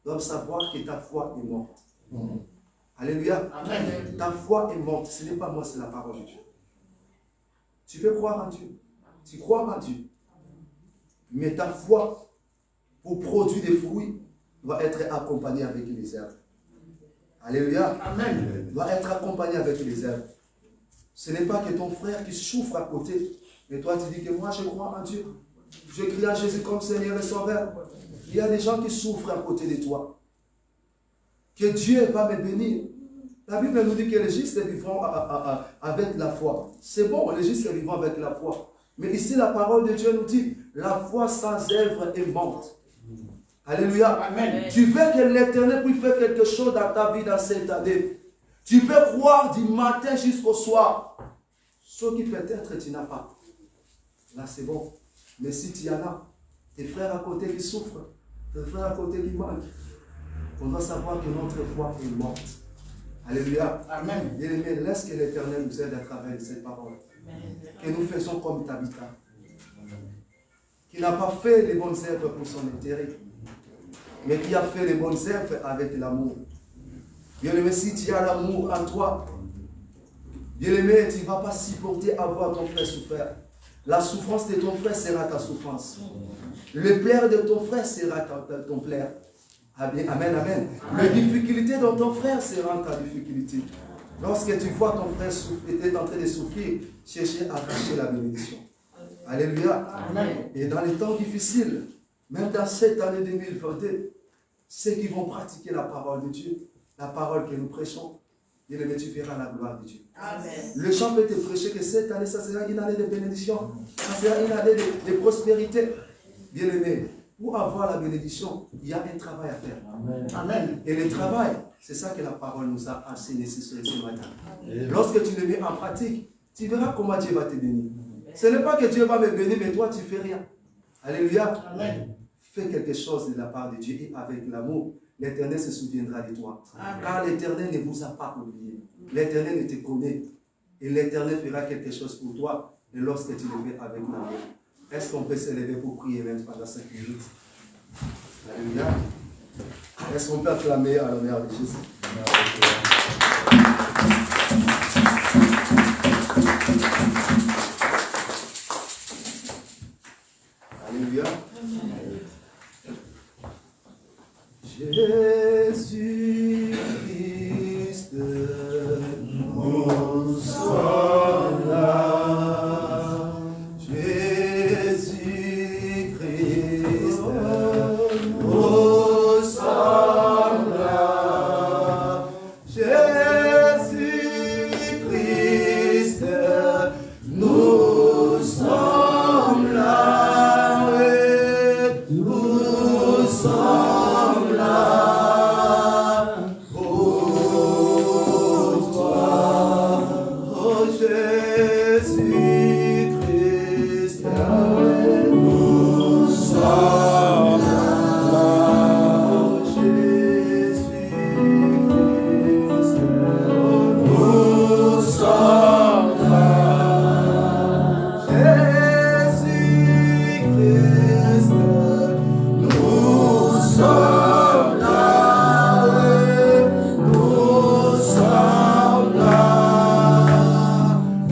tu dois savoir que ta foi est morte. Alléluia. Amen. Ta foi est morte. Ce n'est pas moi, c'est la parole de Dieu. Tu peux croire en Dieu. Tu crois en Dieu. Mais ta foi, pour produire des fruits, doit être accompagnée avec les œuvres. Alléluia. Amen. Doit être accompagnée avec les œuvres. Ce n'est pas que ton frère qui souffre à côté, mais toi tu dis que moi je crois en Dieu. Je crie à Jésus comme Seigneur et Sauveur. Il y a des gens qui souffrent à côté de toi. Que Dieu va me bénir. La Bible nous dit que les justes vivront avec la foi. C'est bon, les justes vivront avec la foi. Mais ici, la parole de Dieu nous dit, la foi sans œuvre est morte. Alléluia. Amen. Tu veux que l'Éternel puisse faire quelque chose dans ta vie dans cette année. Tu peux croire du matin jusqu'au soir. Ce qui peut-être tu n'as pas. Là, c'est bon. Mais si tu en as, tes frères à côté qui souffrent, tes frères à côté qui manquent, on doit savoir que notre foi est morte. Alléluia. Amen. Bien-aimé, laisse que l'Éternel nous aide à travers cette parole. Que nous faisons comme Tabitha, qui n'a pas fait les bonnes œuvres pour son intérêt, mais qui a fait les bonnes œuvres avec l'amour. Bien-aimé, si tu as l'amour en toi, bien-aimé, tu ne vas pas supporter avoir ton frère souffert. La souffrance de ton frère sera ta souffrance. Le plaire de ton frère sera ton plaire. Amen, amen. La difficulté de ton frère sera ta difficulté. Lorsque tu vois ton frère était en train de souffrir, cherchez à cacher la bénédiction. Alléluia. Amen. Et dans les temps difficiles, même dans cette année 2022, ceux qui vont pratiquer la parole de Dieu, la parole que nous prêchons, bien-aimé, tu verras la gloire de Dieu. Amen. Le chant peut te prêcher que cette année, ça sera une année de bénédiction, ça sera une année de prospérité. Bien-aimé, pour avoir la bénédiction, il y a un travail à faire. Amen. Et le travail, c'est ça que la parole nous a enseigné ce matin. Lorsque tu le mets en pratique, tu verras comment Dieu va te bénir. Ce n'est pas que Dieu va me bénir, mais toi, tu ne fais rien. Alléluia. Amen. Fais quelque chose de la part de Dieu et avec l'amour, l'Éternel se souviendra de toi. Car l'Éternel ne vous a pas oublié. L'Éternel te connaît. Et l'Éternel fera quelque chose pour toi. Et lorsque tu le fais avec l'amour. Est-ce qu'on peut se lever pour prier même pendant 5 minutes? Alléluia. Est-ce qu'on peut acclamer à l'honneur de Jésus? Alléluia. Jésus-Christ, nous sommes là. Jésus-Christ, nous sommes là. Jésus-Christ, nous sommes là. Nous sommes là. Pour toi, oh Jésus-Christ, nous sommes là. Oh Jésus-Christ, nous sommes là. Jésus-Christ, nous sommes là. Nous sommes là.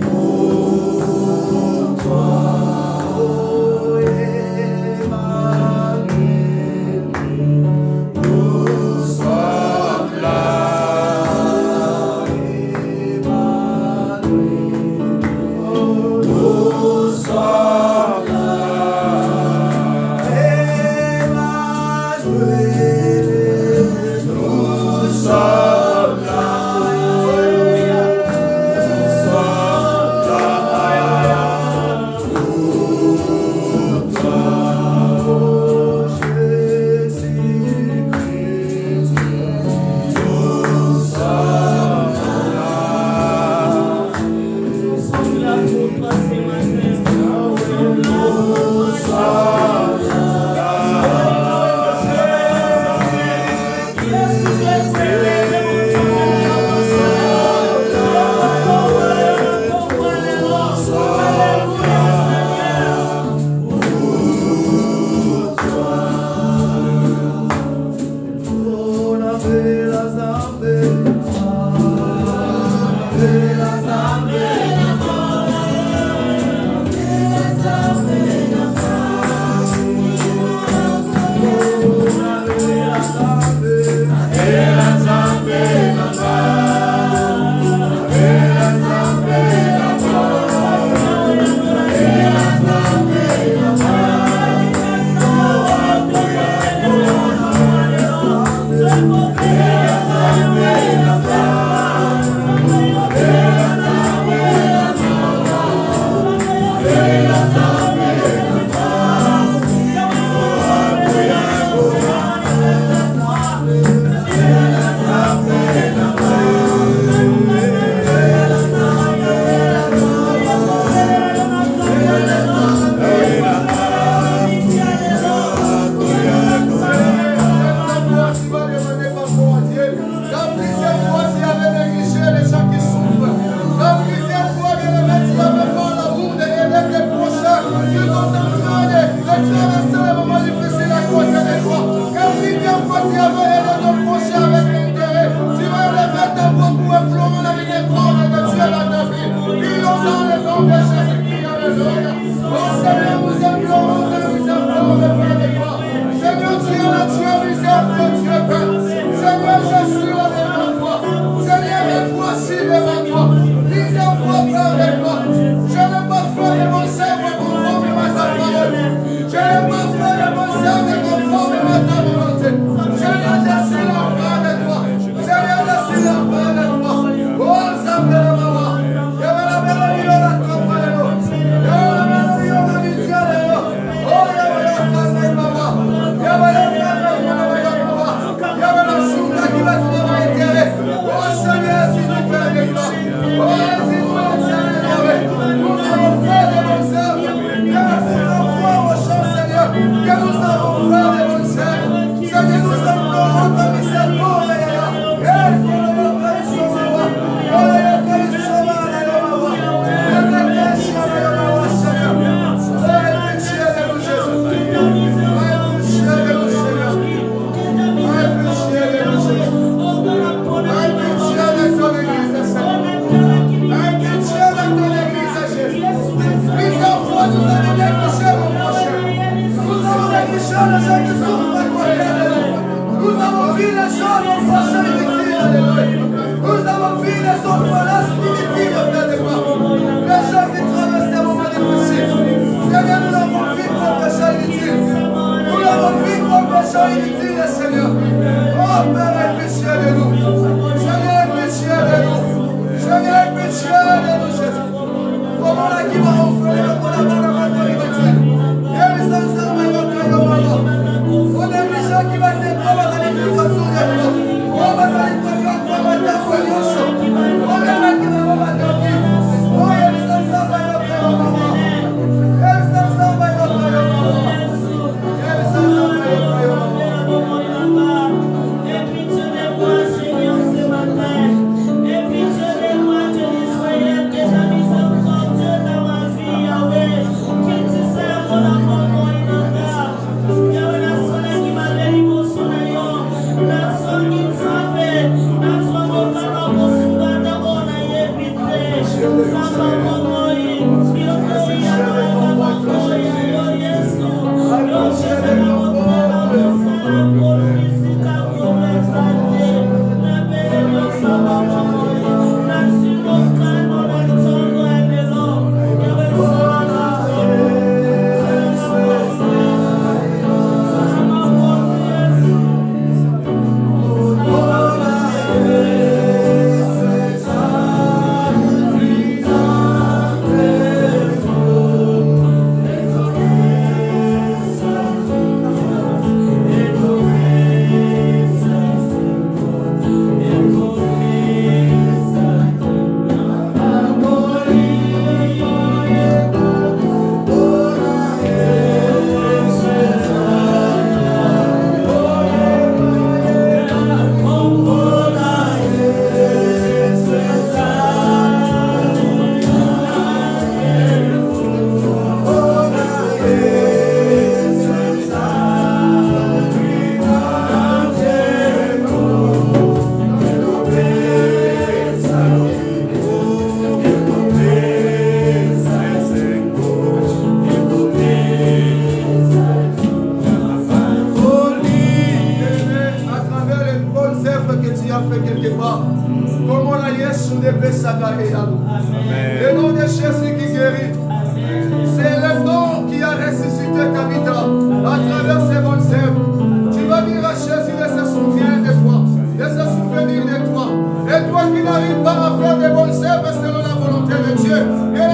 Pour toi, oh Emmanuel, nous sommes là. Emmanuel, nous sommes là. Emmanuel, nous sommes là. Nous sommes là.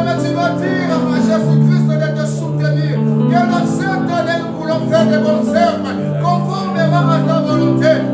bien-aimé, tu vas dire à Jésus-Christ de te soutenir. Que dans cette année, nous voulons faire des bonnes œuvres conformément à ta volonté.